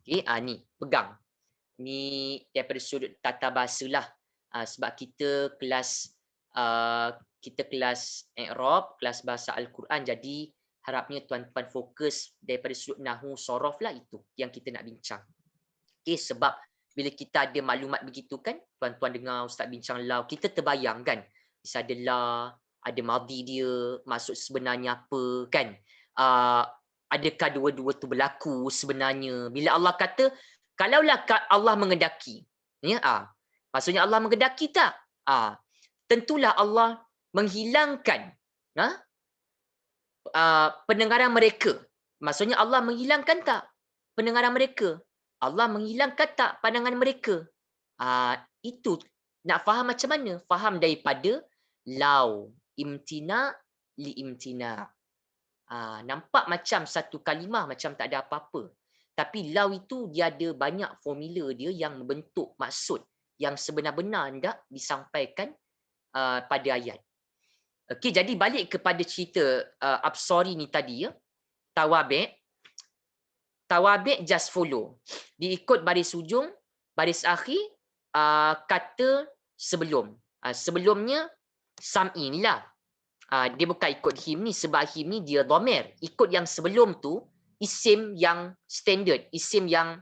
Okey, ni pegang. ni daripada sudut tata bahasa lah. Sebab kita kelas i'rab, kelas bahasa Al-Quran, jadi harapnya tuan-tuan fokus daripada sudut nahwu sorof lah, itu yang kita nak bincang. Okay, sebab bila kita ada maklumat begitu kan, tuan-tuan dengar Ustaz bincang law, kita terbayang kan, bisa ada la, ada madhi dia, maksud sebenarnya apa kan. Adakah dua-dua tu berlaku sebenarnya? Bila Allah kata, kalaulah Allah mengendaki, ya, maksudnya Allah mengendaki tak? Tentulah Allah menghilangkan pendengaran mereka. Maksudnya Allah menghilangkan tak pendengaran mereka? Allah menghilangkan tak pandangan mereka? Itu nak faham macam mana? Faham daripada lau, imtina li imtina. Nampak macam satu kalimah macam tak ada apa-apa. Tapi lau itu dia ada banyak formula dia yang membentuk maksud yang sebenar-benar hendak disampaikan pada ayat. Okey, jadi balik kepada cerita Absari ni tadi ya. Tawabi' just follow. Diikut baris ujung, baris akhir, kata sebelum. Sebelumnya sam'i ni lah. Dia bukan ikut him ni, sebab him ni dia dhamir. Ikut yang sebelum tu isim yang standard, isim yang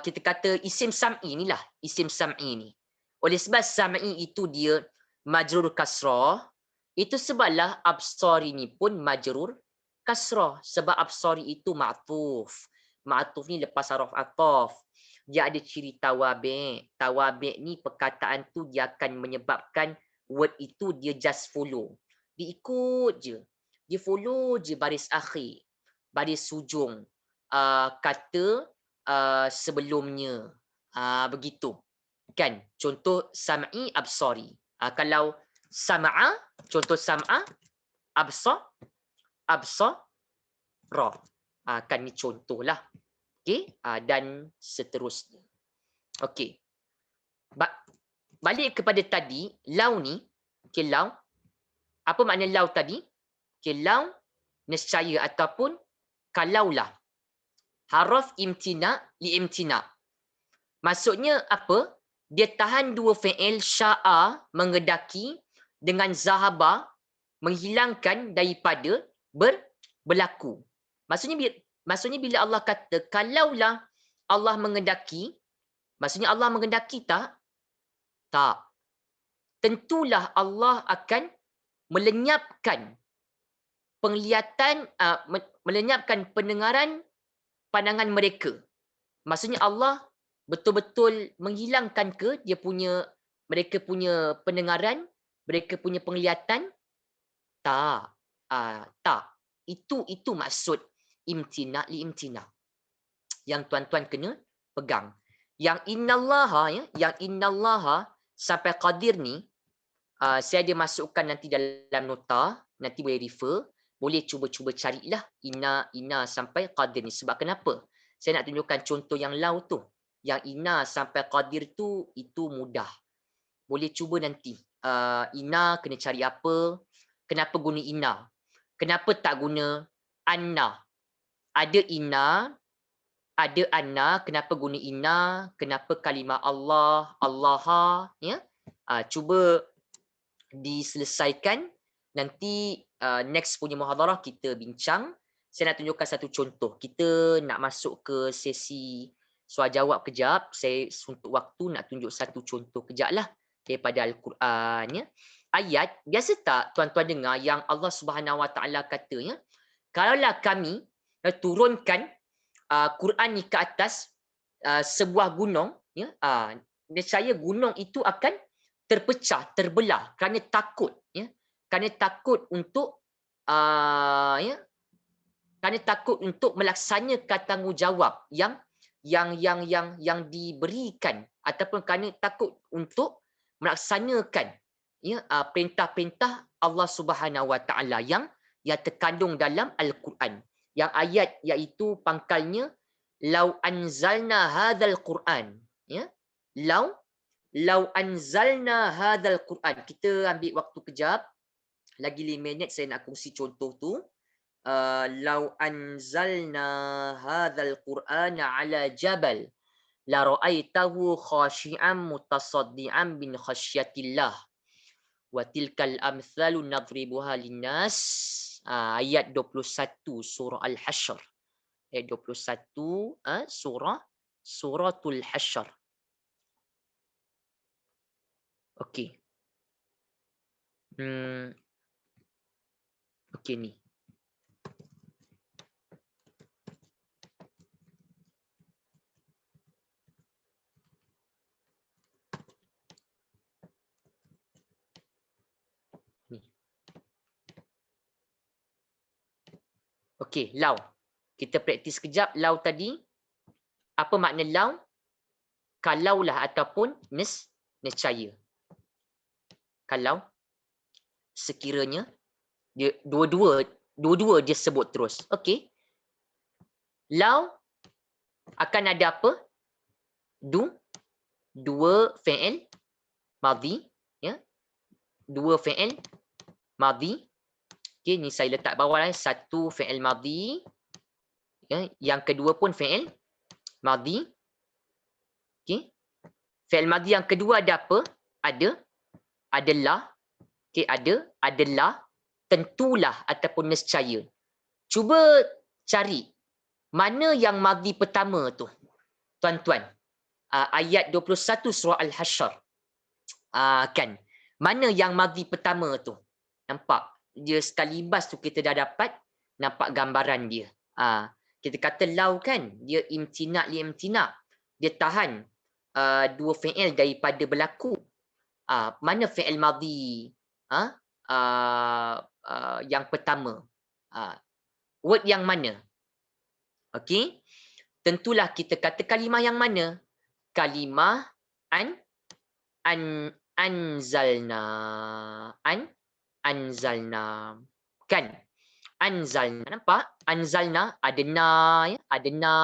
kita kata isim sam'i ni lah, isim sam'i ni. Oleh sebab sam'i itu dia majrur kasrah, itu sebablah absari ni pun majrur kasrah, sebab absari itu ma'tuf. Ma'tuf ni lepas haraf ataf. Dia ada ciri tawabi'. Tawabi' ni perkataan tu dia akan menyebabkan word itu dia just follow. Dia ikut je. Dia follow je baris akhir, baris hujung, kata sebelumnya. Begitu. Kan? Contoh sam'i absari. Kalau sam'a, contoh sam'a, absara. Kan ni contohlah. Okey, dan seterusnya. Okey. Balik kepada tadi, lau ni, okey, lau. Apa makna lau tadi? Okey, lau nescaya ataupun kalaulah. Haraf imtina li imtina. Maksudnya apa? Dia tahan dua fi'il sya'a mengendaki dengan zahaba menghilangkan daripada berlaku. Maksudnya bila Allah kata kalaulah Allah mengendaki, maksudnya Allah mengendaki tak? Tak. Tentulah Allah akan melenyapkan penglihatan, melenyapkan pendengaran pandangan mereka. Maksudnya Allah betul-betul menghilangkan ke mereka punya pendengaran, mereka punya penglihatan? Tak. Tak. Itu maksud imtina li imtina. Yang tuan-tuan kena pegang. Yang innallaha ya, yang innallaha sampai qadir ni, saya ada masukkan nanti dalam nota, nanti boleh refer, boleh cuba-cuba carilah inna sampai qadir ni. Sebab kenapa? Saya nak tunjukkan contoh yang lau tu. Yang inna sampai qadir tu, itu mudah. Boleh cuba nanti. Inna kena cari apa? Kenapa guna inna? Kenapa tak guna anna? Ada inna, ada anna, kenapa guna inna? Kenapa kalimah Allah, Allaha, ya? Cuba diselesaikan. Nanti next punya muhadarah kita bincang. Saya nak tunjukkan satu contoh. Kita nak masuk ke sesi soal jawab kejap. Saya untuk waktu nak tunjuk satu contoh kejap lah daripada Al-Quran. Ya. Ayat, biasa tak tuan-tuan dengar yang Allah Subhanahu Wa Taala kata, ya, kalaulah kami turunkan Quran ni ke atas sebuah gunung, ya, nescaya gunung itu akan terpecah, terbelah kerana takut, ya, kerana takut untuk ya, kerana takut untuk melaksanakan tanggungjawab yang diberikan, ataupun kerana takut untuk melaksanakan, ya, perintah-perintah Allah Subhanahu Wa Taala yang terkandung dalam Al-Quran. Yang ayat iaitu pangkalnya lau anzalna hadzal Quran, ya. Lau anzalna hadzal Quran. Kita ambil waktu kejap. Lagi 5 minit saya nak kongsi contoh tu. Lau anzalna hadzal Quran ala jabal la ra'aitahu khashi'an mutasaddian min khasyatillah wa tilkal amthalu nadribuha linnas. Ayat 21 surah Al-Hasyr. Ayat 21 suratul Hasyr. Okey. Okey ni. Okey, lau. Kita praktis sekejap lau tadi. Apa makna lau? Kalaulah ataupun nescaya. Kalau sekiranya dia dua-dua dia sebut terus. Okey. Lau akan ada apa? Dua fi'il madhi, ya. Dua fi'il madhi. Okey, ni saya letak bawah lah. Satu fi'il madhi, ya. Yang kedua pun fi'il madhi. Okey. Fi'il madhi yang kedua ada apa? Adalah. Okey, adalah, tentulah ataupun nescaya. Cuba cari mana yang madhi pertama tu, tuan-tuan. Ayat 21 surah Al-Hasyr. Kan. Mana yang madhi pertama tu? Nampak? Dia sekalibas tu kita dah dapat nampak gambaran dia. Kita kata lau kan, dia imtina' li imtina'. Dia tahan dua fi'il daripada berlaku. Mana fi'il madhi yang pertama? Word yang mana? Okey. Tentulah kita kata kalimah yang mana? Kalimah anzalna. Anzalna. Kan? Anzalna. Nampak? Anzalna ada na, ya? Ada na.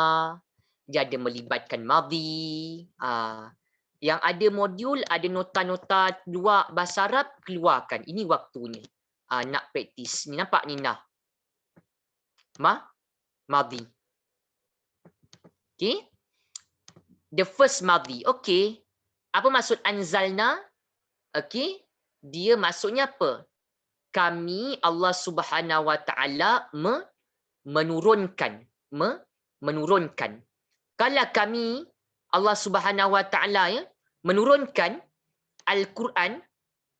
Dia ada melibatkan madhi. Yang ada modul, ada nota-nota luar bahasa Arab, keluarkan. Ini waktunya. Nak praktis. Ni nampak ni nah. Madhi. Okay. The first madhi. Okay. Apa maksud anzalna? Okay. Dia maksudnya apa? Kami Allah Subhanahu Wa Taala menurunkan. Menurunkan. Kalau kami Allah Subhanahu Wa Taala, ya, menurunkan Al-Quran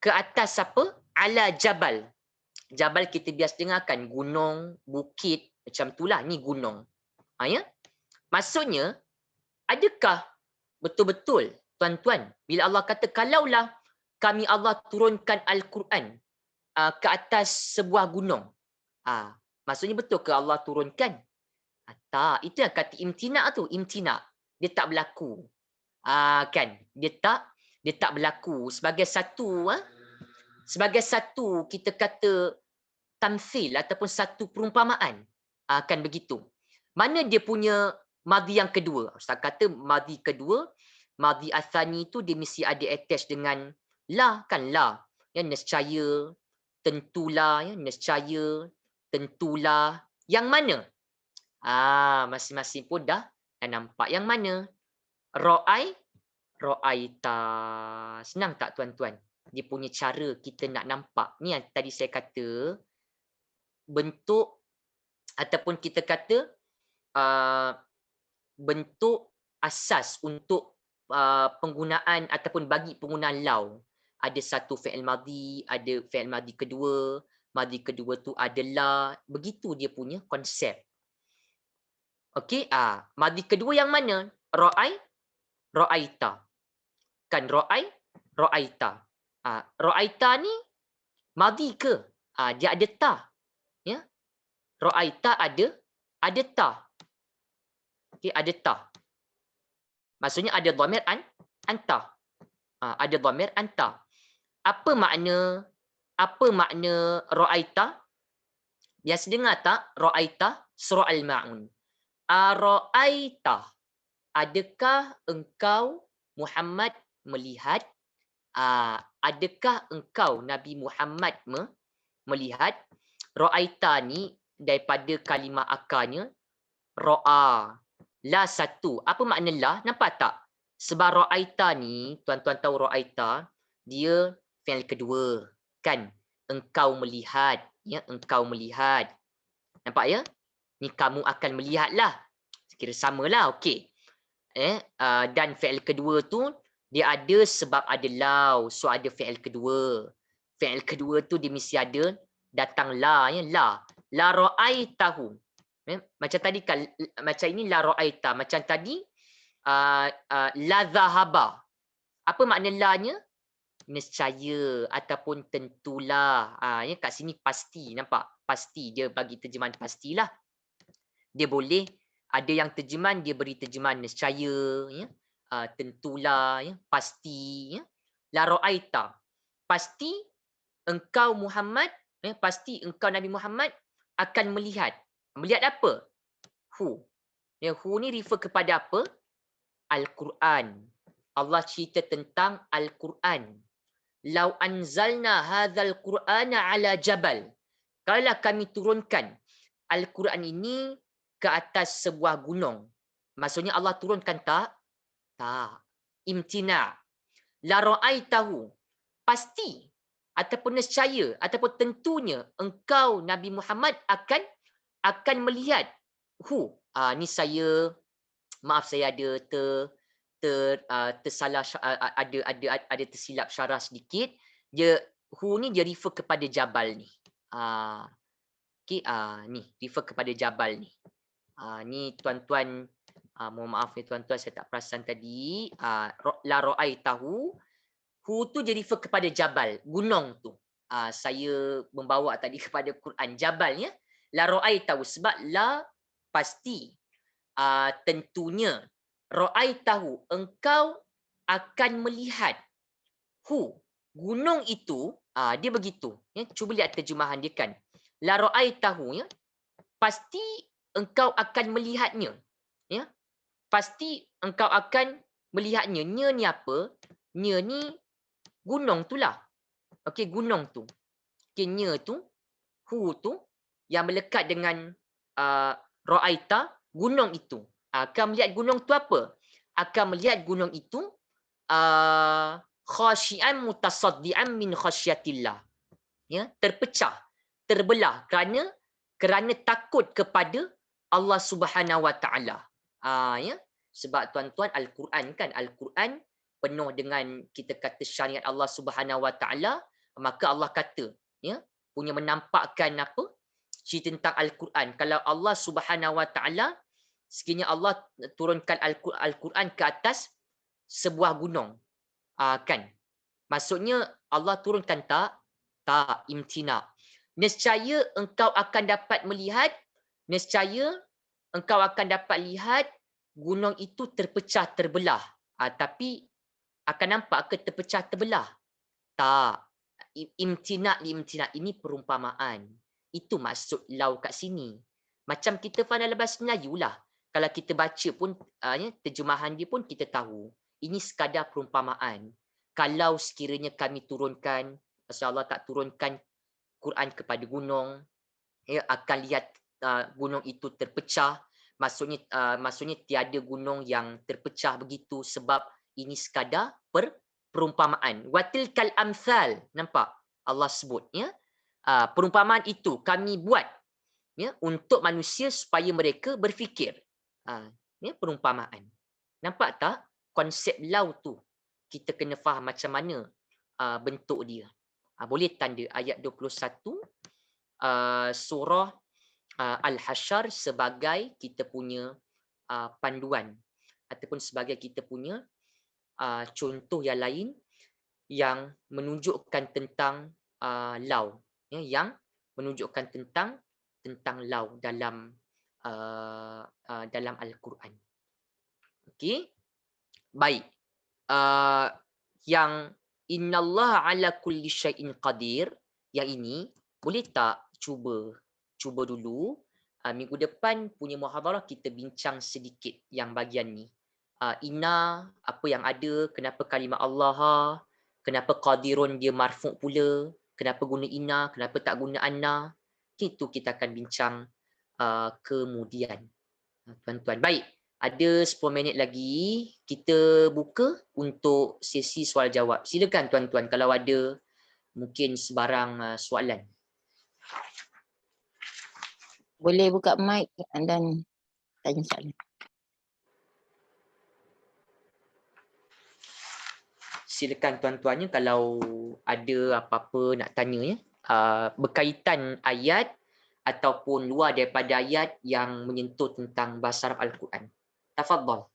ke atas apa? Ala jabal. Jabal kita biasa dengarkan gunung, bukit, macam itulah. Ni gunung. Ya? Maksudnya, adakah betul-betul, tuan-tuan, bila Allah kata, kalaulah kami Allah turunkan Al-Quran ke atas sebuah gunung. Maksudnya betul ke Allah turunkan? Tak, itu yang kata imtina' tu. Imtina'. Dia tak berlaku. Kan? Dia tak berlaku. Sebagai satu kita kata tamthil ataupun satu perumpamaan. Kan begitu. Mana dia punya madhi yang kedua? Ustaz kata madhi kedua, madhi athani tu dia mesti ada attach dengan la, kan la. Ya, nescaya, tentulah, ya, nescaya, tentulah. Yang mana? Masing-masing pun dah nampak. Yang mana? Ra'aita. Senang tak, tuan-tuan? Dia punya cara kita nak nampak. Ni yang tadi saya kata, bentuk ataupun kita kata bentuk asas untuk penggunaan ataupun bagi penggunaan lau. Ada satu fi'il madhi, ada fi'il madhi kedua. Madhi kedua tu adalah. Begitu dia punya konsep. Okey, madhi kedua yang mana? Ra'aita. Kan ra'aita. Ra'aita ni madhi ke? Dia ada ta. Ya. Ra'aita ada ta. Okey, ada ta. Maksudnya ada dhamir anta. Ada dhamir anta. Apa makna ra'aita? Biasa dengar tak ra'aita surah Al-Ma'un? Ra'aita, adakah engkau Muhammad melihat? Adakah engkau Nabi Muhammad melihat? Ra'aita ni daripada kalimah akarnya ra'a. La satu. Apa makna la? Nampak tak? Sebab ra'aita ni, tuan-tuan tahu ra'aita, dia fi'il kedua. Kan? Engkau melihat. Ya, engkau melihat. Nampak ya? Ni kamu akan melihatlah. Kira samalah, okey. Dan fi'il kedua tu, dia ada sebab ada lau. So, ada fi'il kedua. Fi'il kedua tu dia mesti ada datang la. Ya, la. La ra'aitahu. Macam tadi kan, macam ini la ra'aita. Macam tadi, la zahaba. Apa makna la-nya? Nescaya ataupun tentulah. Ya, kat sini pasti. Nampak? Pasti. Dia bagi terjemahan pastilah. Dia boleh ada yang terjemahan, dia beri terjemahan nescaya, ya, tentulah, ya, pasti. Ya. La ra'aita. Pasti engkau Muhammad, ya, pasti engkau Nabi Muhammad akan melihat. Melihat apa? Hu. Ya, hu ni refer kepada apa? Al-Quran. Allah cerita tentang Al-Quran. Lau anzalna hadzal Qur'ana ala jabal. Kalau kami turunkan Al-Quran ini ke atas sebuah gunung. Maksudnya Allah turunkan tak? Tak. Imtina. La ra'aitahu. Pasti ataupun nescaya ataupun tentunya engkau Nabi Muhammad akan melihat. Ni saya maaf, saya ada tersalah, ada tersilap syarah sedikit. Dia ni dia refer kepada jabal ni. Ni refer kepada jabal ni. Ni tuan-tuan, mohon maaf ya tuan-tuan, saya tak perasan tadi. La ra'aitahu. Hu tu dia refer kepada jabal, gunung tu. Saya membawa tadi kepada Quran, jabalnya. La ra'aitahu, sebab la pasti. Tentunya. Ra'aitahu, engkau akan melihat. Hu, gunung itu, dia begitu. Ya, cuba lihat terjemahan dia kan. La ra'aitahu, ya. Pasti engkau akan melihatnya. Ya. Pasti engkau akan melihatnya. Nya ni apa? Nya ni gunung tu lah. Okey, gunung tu. Okey, nya tu, hu tu, yang melekat dengan ra'aita, gunung itu. Akan melihat gunung tu apa? Akan melihat gunung itu khasyian mutasaddian min khasyatillah. Ya, terpecah, terbelah kerana takut kepada Allah Subhanahu Wa Taala. Ya, sebab tuan-tuan Al-Quran kan, Al-Quran penuh dengan kita kata syariat Allah Subhanahu Wa Taala, maka Allah kata, ya, punya menampakkan apa? Cerita tentang Al-Quran. Kalau Allah Subhanahu Wa Taala, sekiranya Allah turunkan Al-Quran ke atas sebuah gunung, kan? Maksudnya Allah turunkan tak? Tak, imtina. Nescaya engkau akan dapat melihat, nescaya engkau akan dapat lihat gunung itu terpecah, terbelah. Tapi akan nampak ke terpecah, terbelah? Tak. Imtina liimtina, ini perumpamaan. Itu maksud lau kat sini. Macam kita faham dalam bahasa Melayu lah. Kalau kita baca pun, terjemahan dia pun kita tahu. Ini sekadar perumpamaan. Kalau sekiranya kami turunkan, pasal Allah tak turunkan Quran kepada gunung, ya, akan lihat gunung itu terpecah. Maksudnya tiada gunung yang terpecah begitu, sebab ini sekadar perumpamaan. Watilkal amsal, nampak Allah sebut, ya. Perumpamaan itu kami buat, ya, untuk manusia supaya mereka berfikir. Ya, perumpamaan. Nampak tak konsep lau tu? Kita kena faham macam mana bentuk dia. Boleh tanda ayat 21 surah Al-Hasyr sebagai kita punya panduan ataupun sebagai kita punya contoh yang lain yang menunjukkan tentang lau, ya, yang menunjukkan tentang lau dalam dalam Al-Quran. Okey, baik. Yang innallaha ala kulli syai'in qadir, yang ini boleh tak cuba dulu minggu depan punya muhadharah kita bincang sedikit yang bahagian ni. Inna, apa yang ada, kenapa kalimah Allah, kenapa qadirun dia marfu' pula, kenapa guna inna, kenapa tak guna anna. Itu kita akan bincang kemudian. Tuan-tuan, baik. Ada 10 minit lagi, kita buka untuk sesi soal jawab. Silakan tuan-tuan kalau ada mungkin sebarang soalan. Boleh buka mic dan tanya soalan. Silakan tuan-tuannya kalau ada apa-apa nak tanya ya. Berkaitan ayat ataupun luar daripada ayat yang menyentuh tentang bahasa Arab Al-Quran. Tafadhal.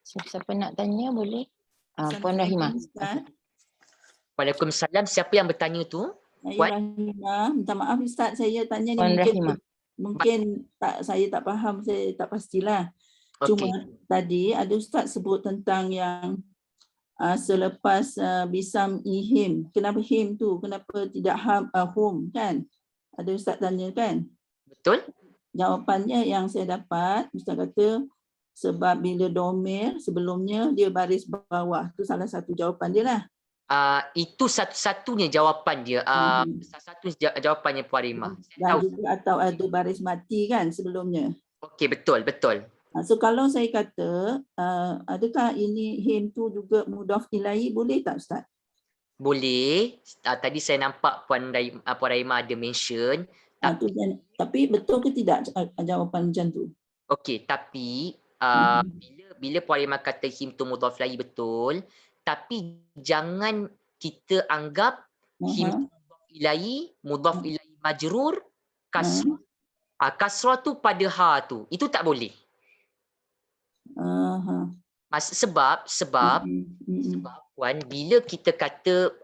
Siapa nak tanya boleh? Puan Rahimah. Waalaikumsalam. Siapa yang bertanya tu? Saya Rahimah. Minta maaf Ustaz, saya tanya ni Puan Rahimah. mungkin saya tak faham, saya tak pastilah. Cuma tadi ada Ustaz sebut tentang yang selepas bisam ihim. Kenapa him tu? Kenapa tidak hum kan? Ada Ustaz tanya kan? Betul. Jawapannya yang saya dapat, Ustaz kata sebab bila domir sebelumnya dia baris bawah. Itu salah satu jawapan dia lah. Itu satu-satunya jawapan dia. Satu jawapannya Puan Rima. Dan juga atau ada baris mati kan sebelumnya. Okey, betul. So kalau saya kata, adakah ini him tu juga mudhaf ilaihi, boleh tak Ustaz? Boleh. Tadi saya nampak Puan Rahimah ada mention. Tapi betul ke tidak jawapan macam tu? Okey, tapi bila Puan Rahimah kata him tu mudhaf ilaihi betul, tapi jangan kita anggap him mudhaf ilaihi majrur kasrah. Kasrah tu pada ha tu. Itu tak boleh. Sebab Puan, bila kita kata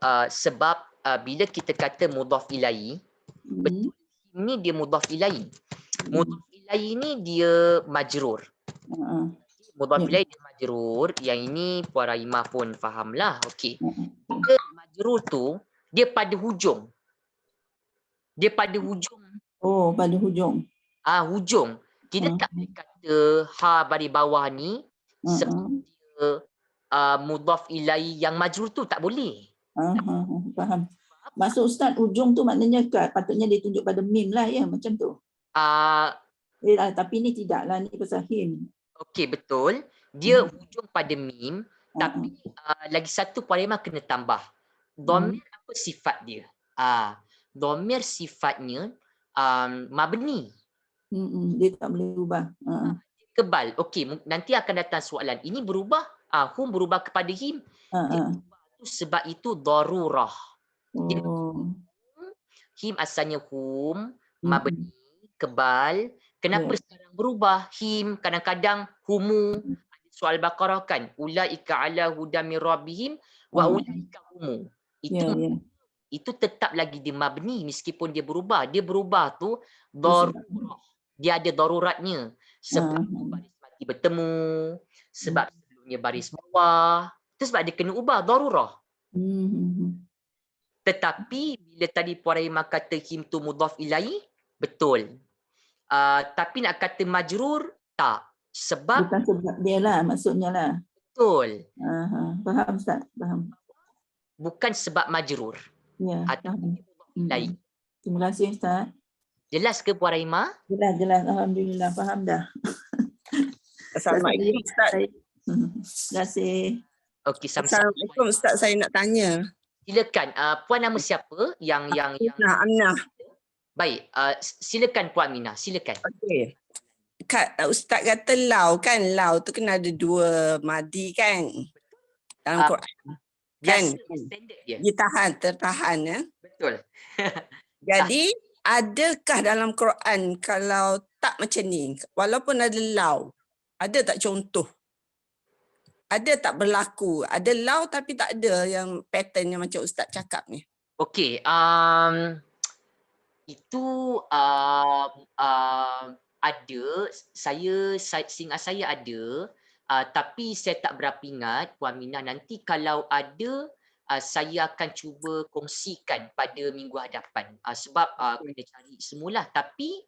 bila kita kata mudhaf ilaihi, betul ini dia mudhaf ilaihi. Mudhaf ilaihi ni dia majrur. Mudhaf ilaihi dia majrur. Yang ini Puan Rahimah pun fahamlah. Okey. Bila majrur tu dia pada hujung. Oh, pada hujung. Hujung. Kita tak boleh kata ha baris bawah ni sebab dia mudhaf ilaihi yang majrur tu, tak boleh. Faham. Maksud Ustaz, hujung tu maknanya patutnya ditunjuk pada mim lah ya, macam tu. Tapi ni tidaklah, ni pasal him. Okey, betul. Dia hujung pada mim, tapi lagi satu Puan Rahimah kena tambah. Dhamir apa sifat dia? Dhamir sifatnya mabni. Dia tak boleh ubah. Kebal. Okey, nanti akan datang soalan. Ini berubah, hum berubah kepada him. Sebab itu darurah. Him asalnya hum, mabni, kebal. Kenapa sekarang berubah? Him kadang-kadang humu. Soal Baqarah kan, ulaika ala huda min rabbihim wa ulaika humu. Itu tetap lagi dia mabni meskipun dia berubah. Dia berubah tu darurah. Dia ada daruratnya. Sebab baris mati bertemu, sebab sebelumnya baris bawah. Itu sebab dia kena ubah darurah. Tetapi bila tadi Puan Rahimah kata him tu mudhaf ilaihi, betul. Tapi nak kata majrur, tak. Sebab bukan sebab dia lah, maksudnya lah. Betul. Faham Ustaz, faham. Bukan sebab majrur. Ya, faham. Terima kasih Ustaz. Jelas ke Puan Rahimah? Jelas. Alhamdulillah, faham dah. Assalamualaikum Ustaz. Terima kasih. Okey, sama-sama. Assalamualaikum Ustaz, saya nak tanya. Silakan. Puan nama siapa? Yang Aminah. Baik, silakan Puan Aminah, silakan. Okey. Ustaz kata lau kan, lau tu kena ada dua madi kan dalam Quran. Kan? Dia tertahan ya. Betul. Jadi adakah dalam Quran kalau tak macam ni, walaupun ada lau, ada tak contoh? Ada tak berlaku? Ada lau tapi tak ada yang pattern yang macam Ustaz cakap ni. Okey, itu ada, seingat saya ada, tapi saya tak berapa ingat Puan Aminah. Nanti kalau ada, saya akan cuba kongsikan pada minggu hadapan. Sebab kena cari semula. Tapi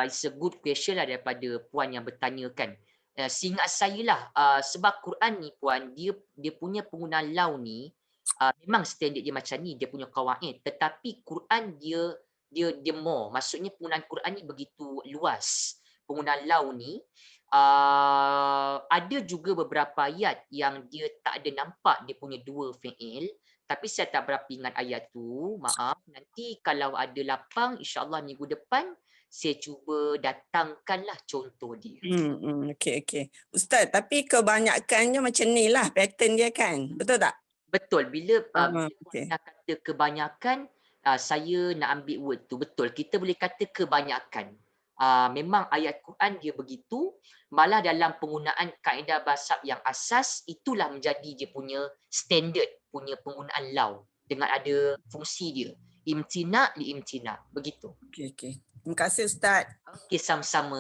it's a good question lah daripada Puan yang bertanya kan. Seingat saya lah, sebab Quran ni Puan, dia punya penggunaan lau ni memang standard dia macam ni, dia punya qawaid, tetapi Quran dia more, maksudnya penggunaan Quran ni begitu luas. Penggunaan law ni ada juga beberapa ayat yang dia tak ada nampak dia punya dua fi'il, tapi saya tak berapa ingat ayat tu, maaf. Nanti kalau ada lapang, insyaAllah minggu depan saya cuba datangkanlah contoh dia. Okey. Ustaz, tapi kebanyakannya macam ni lah pattern dia kan, betul tak? Betul, bila Okey. nak kata kebanyakan, saya nak ambil word tu, betul, kita boleh kata kebanyakan. Memang ayat Quran dia begitu, malah dalam penggunaan kaedah bahasa yang asas, itulah menjadi dia punya standard, punya penggunaan law dengan ada fungsi dia. Imtina li imtina, begitu. Okey. Terima kasih Ustaz. Okey, sama-sama.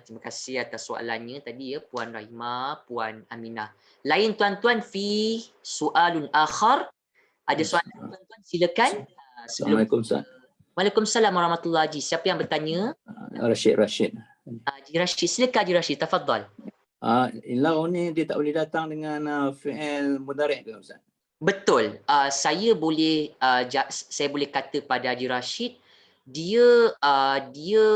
Terima kasih atas soalannya tadi ya, Puan Rahimah, Puan Aminah. Lain tuan-tuan fi soalun akhar. Ada soalan tuan-tuan, silakan. Assalamualaikum Ustaz. Waalaikumsalam warahmatullahi wabarakatuh. Siapa yang bertanya? Rashid. Haji Rashid, silakan Haji Rashid, tafadhal. Law ni dia tak boleh datang dengan fi'il mudhari' ke Ustaz? Betul. Saya boleh kata pada Haji Rashid, dia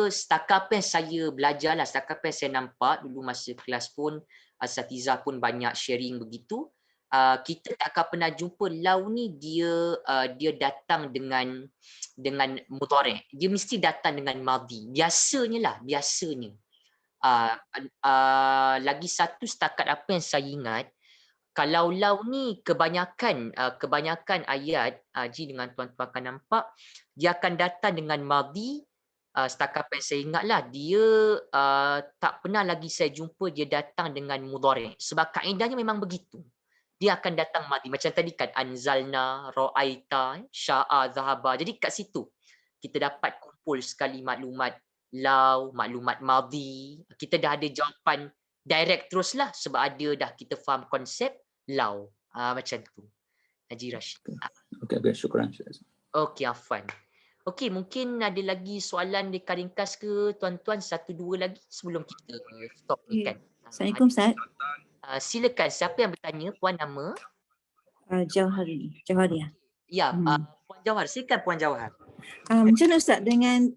setakat apa yang saya belajar lah, setakat apa yang saya nampak dulu masa kelas pun, asatizah pun banyak sharing begitu, kita tak akan pernah jumpa law ni dia datang dengan mudhari'. Dia mesti datang dengan madhi. Biasanya. Lagi satu setakat apa yang saya ingat, kalau law ni kebanyakan ayat, Ji dengan tuan-tuan akan nampak, dia akan datang dengan madhi. Setakat apa yang saya ingatlah, dia tak pernah lagi saya jumpa dia datang dengan mudhari'. Sebab kaedahnya memang begitu. Dia akan datang madhi. Macam tadi kan, anzalna, ra'aita, sya'a, zahaba. Jadi kat situ kita dapat kumpul sekali maklumat law, maklumat madhi. Kita dah ada jawapan direct teruslah sebab ada dah kita faham konsep law. Macam tu. Haji Rashid. Okey, syukran. Okey, afwan. Okey, mungkin ada lagi soalan dekat ringkas ke tuan-tuan, satu dua lagi sebelum kita stop ni kan. Assalamualaikum Ustaz. Silakan, siapa yang bertanya? Puan nama? Jawhariah. Ya, Puan Jawhar. Silakan Puan Jawhar. Macam mana Ustaz dengan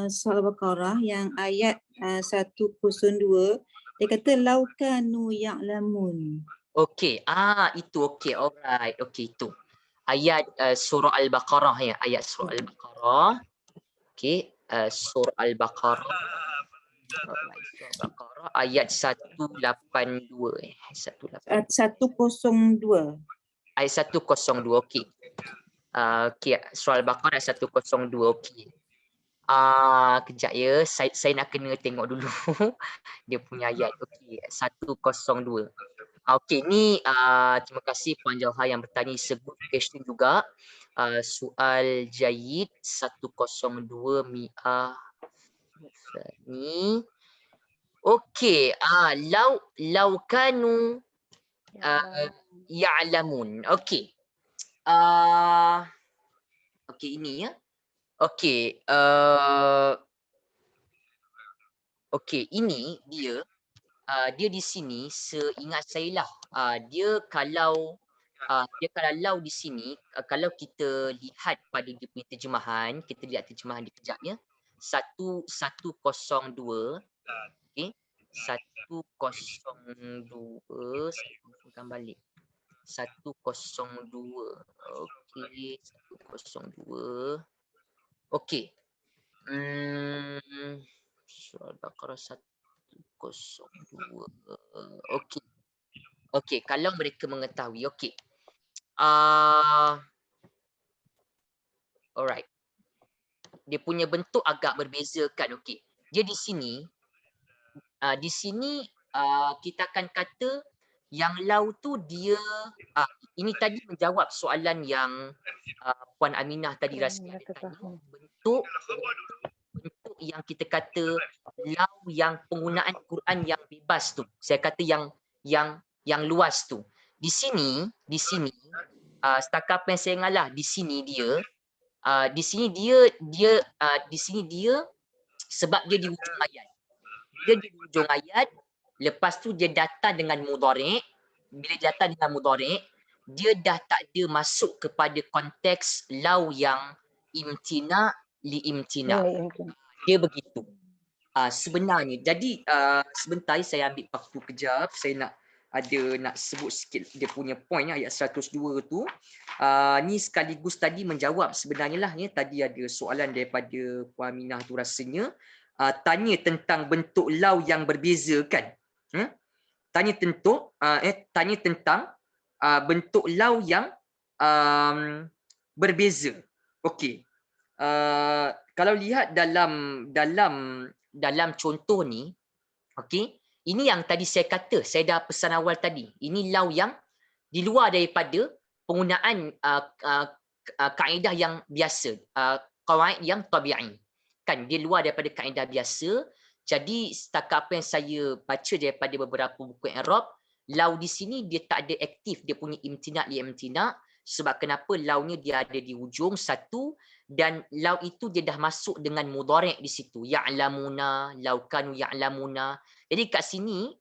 surah Al-Baqarah yang ayat 102, dia kata laukanu ya'lamun. Okey, itu okey, alright. Okey, itu. Ayat surah Al-Baqarah ya, ayat surah Al-Baqarah. Okey, surah Al-Baqarah. Ayat 182 102. Ayat 102, okey. Okey, surah Al-Baqarah 102, okey. Kejap ya, saya nak kena tengok dulu dia punya ayat. Okey, 102. Okey, ni terima kasih Puan Jawhar yang bertanya, sebut question juga. Soal jayid 102 mi'ah ni. Okey, law kanu ya'lamun. Okey. Okey, ini ya. Okey, okey, ini dia di sini seingat saya lah, dia kalau law di sini, kalau kita lihat pada dia punya terjemahan, kita lihat terjemahan dia kejap ya. 102, okey. 102, saya usulkan balik. 102. Okey, 102. Okey. Surah Al-Baqarah 102. Okey. Okey, kalau mereka mengetahui. Okey. Alright. Dia punya bentuk agak berbeza kan. Okey. Dia di sini kita akan kata yang law tu dia ini tadi menjawab soalan yang Puan Aminah tadi rasa ada tanya, bentuk yang kita kata law yang penggunaan Quran yang bebas tu. Saya kata yang luas tu. Di sini setakat apa yang saya ingatlah, di sini dia sebab dia di hujung ayat. Dia di hujung ayat, lepas tu dia datang dengan mudhari'. Bila dia datang dengan mudhari', dia dah tak ada masuk kepada konteks lau yang imtina li imtina. Dia begitu. Sebenarnya. Jadi sebentar saya ambil paku kejap. Saya nak sebut sikit dia punya point ayat 102 tu. Ni sekaligus tadi menjawab sebenarnya lah ya. Tadi ada soalan daripada Puan Aminah tu rasanya tanya tentang bentuk lau yang berbeza kan. Tanya tentang bentuk lau yang berbeza. Okey. Kalau lihat dalam contoh ni, okey, ini yang tadi saya kata, saya dah pesan awal tadi. Ini lau yang di luar daripada penggunaan kaedah yang biasa, qawaid yang tabi'i. Kan dia luar daripada kaedah biasa. Jadi setakat apa yang saya baca daripada beberapa buku Arab, lau di sini dia tak ada aktif dia punya imtina' li imtina'. Sebab kenapa launya dia ada di ujung satu, dan lau itu dia dah masuk dengan mudhari' di situ. Ya'lamuna, lau kanu ya'lamuna. Jadi kat sini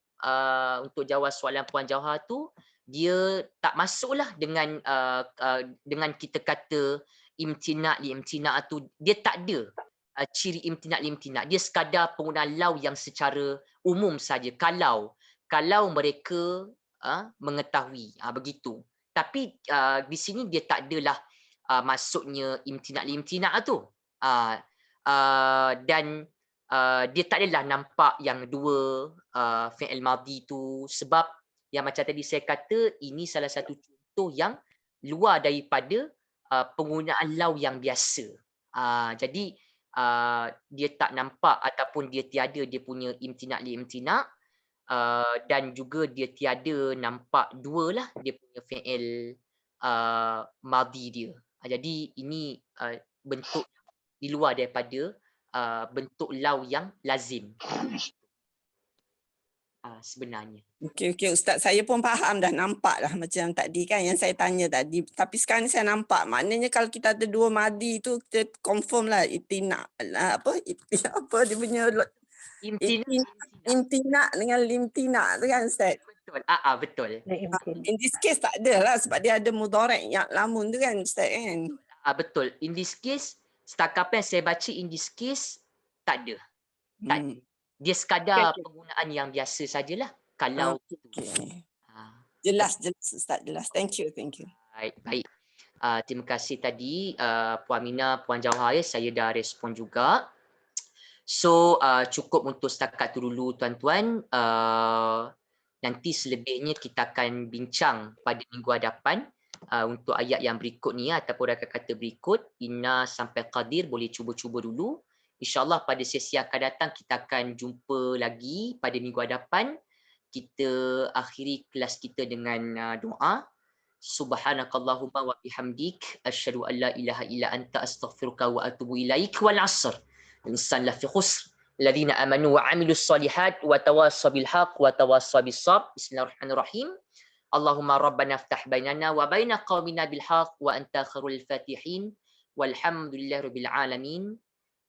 untuk jawab soalan Puan Jauhar tu, dia tak masuklah dengan kita kata imtina' li imtina' tu, dia tak ada ciri imtina' li imtina'. Dia sekadar penggunaan lau yang secara umum saja. Kalau mereka mengetahui begitu. Tapi di sini dia tak adalah maksudnya imtina' li imtina' tu. Dan dia tak adalah nampak yang dua fi'il madhi tu, sebab yang macam tadi saya kata, ini salah satu contoh yang luar daripada penggunaan lau yang biasa. Jadi dia tak nampak ataupun dia tiada dia punya imtina' li imtina'. Dan juga dia tiada nampak dua lah dia punya fi'il madhi dia. Jadi ini bentuk di luar daripada bentuk lau yang lazim sebenarnya. Okey, Ustaz, saya pun faham dah, nampak dah macam tadi kan yang saya tanya tadi. Tapi sekarang ni saya nampak, maknanya kalau kita ada dua madi tu, kita confirm lah imtina' dia punya imtina' dengan limtina' tu kan Ustaz? Betul. Betul. In this case tak ada lah sebab dia ada mudhari' yang lamun tu kan Ustaz kan? Betul. In this case, setakat apa yang saya baca, in this case tak ada. Tak ada. Dia sekadar penggunaan yang biasa sajalah. Kalau Jelas Ustaz, jelas. Thank you. Baik. Terima kasih tadi Puan Aminah, Puan Jauhar, saya dah respon juga. So cukup untuk setakat tu dulu tuan-tuan. Nanti selebihnya kita akan bincang pada minggu hadapan untuk ayat yang berikut ni ataupun kata berikut inna sampai qadir, boleh cuba-cuba dulu. InsyaAllah pada sesi akan datang kita akan jumpa lagi pada minggu hadapan. Kita akhiri kelas kita dengan doa. Subhanakallahumma wa bihamdik asyhadu an la ilaha illa anta astaghfiruka wa atubu ilaik. Wal 'asr. Insan lafi khusr. Alladhina amanu wa 'amilus solihat wa tawassaw bil haqq wa tawassaw bis sabr. Bismillahirrahmanirrahim. Allahumma rabbana iftah bainana wa baina qaumina bil haqq wa anta khairul fatihin. Walhamdulillahirabbil alamin.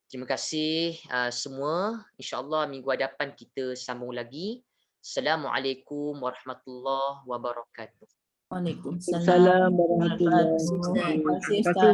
Terima kasih semua. InsyaAllah minggu hadapan kita sambung lagi. Assalamualaikum warahmatullahi wabarakatuh. Waalaikumsalam warahmatullahi wabarakatuh. Terima kasih Ustaz.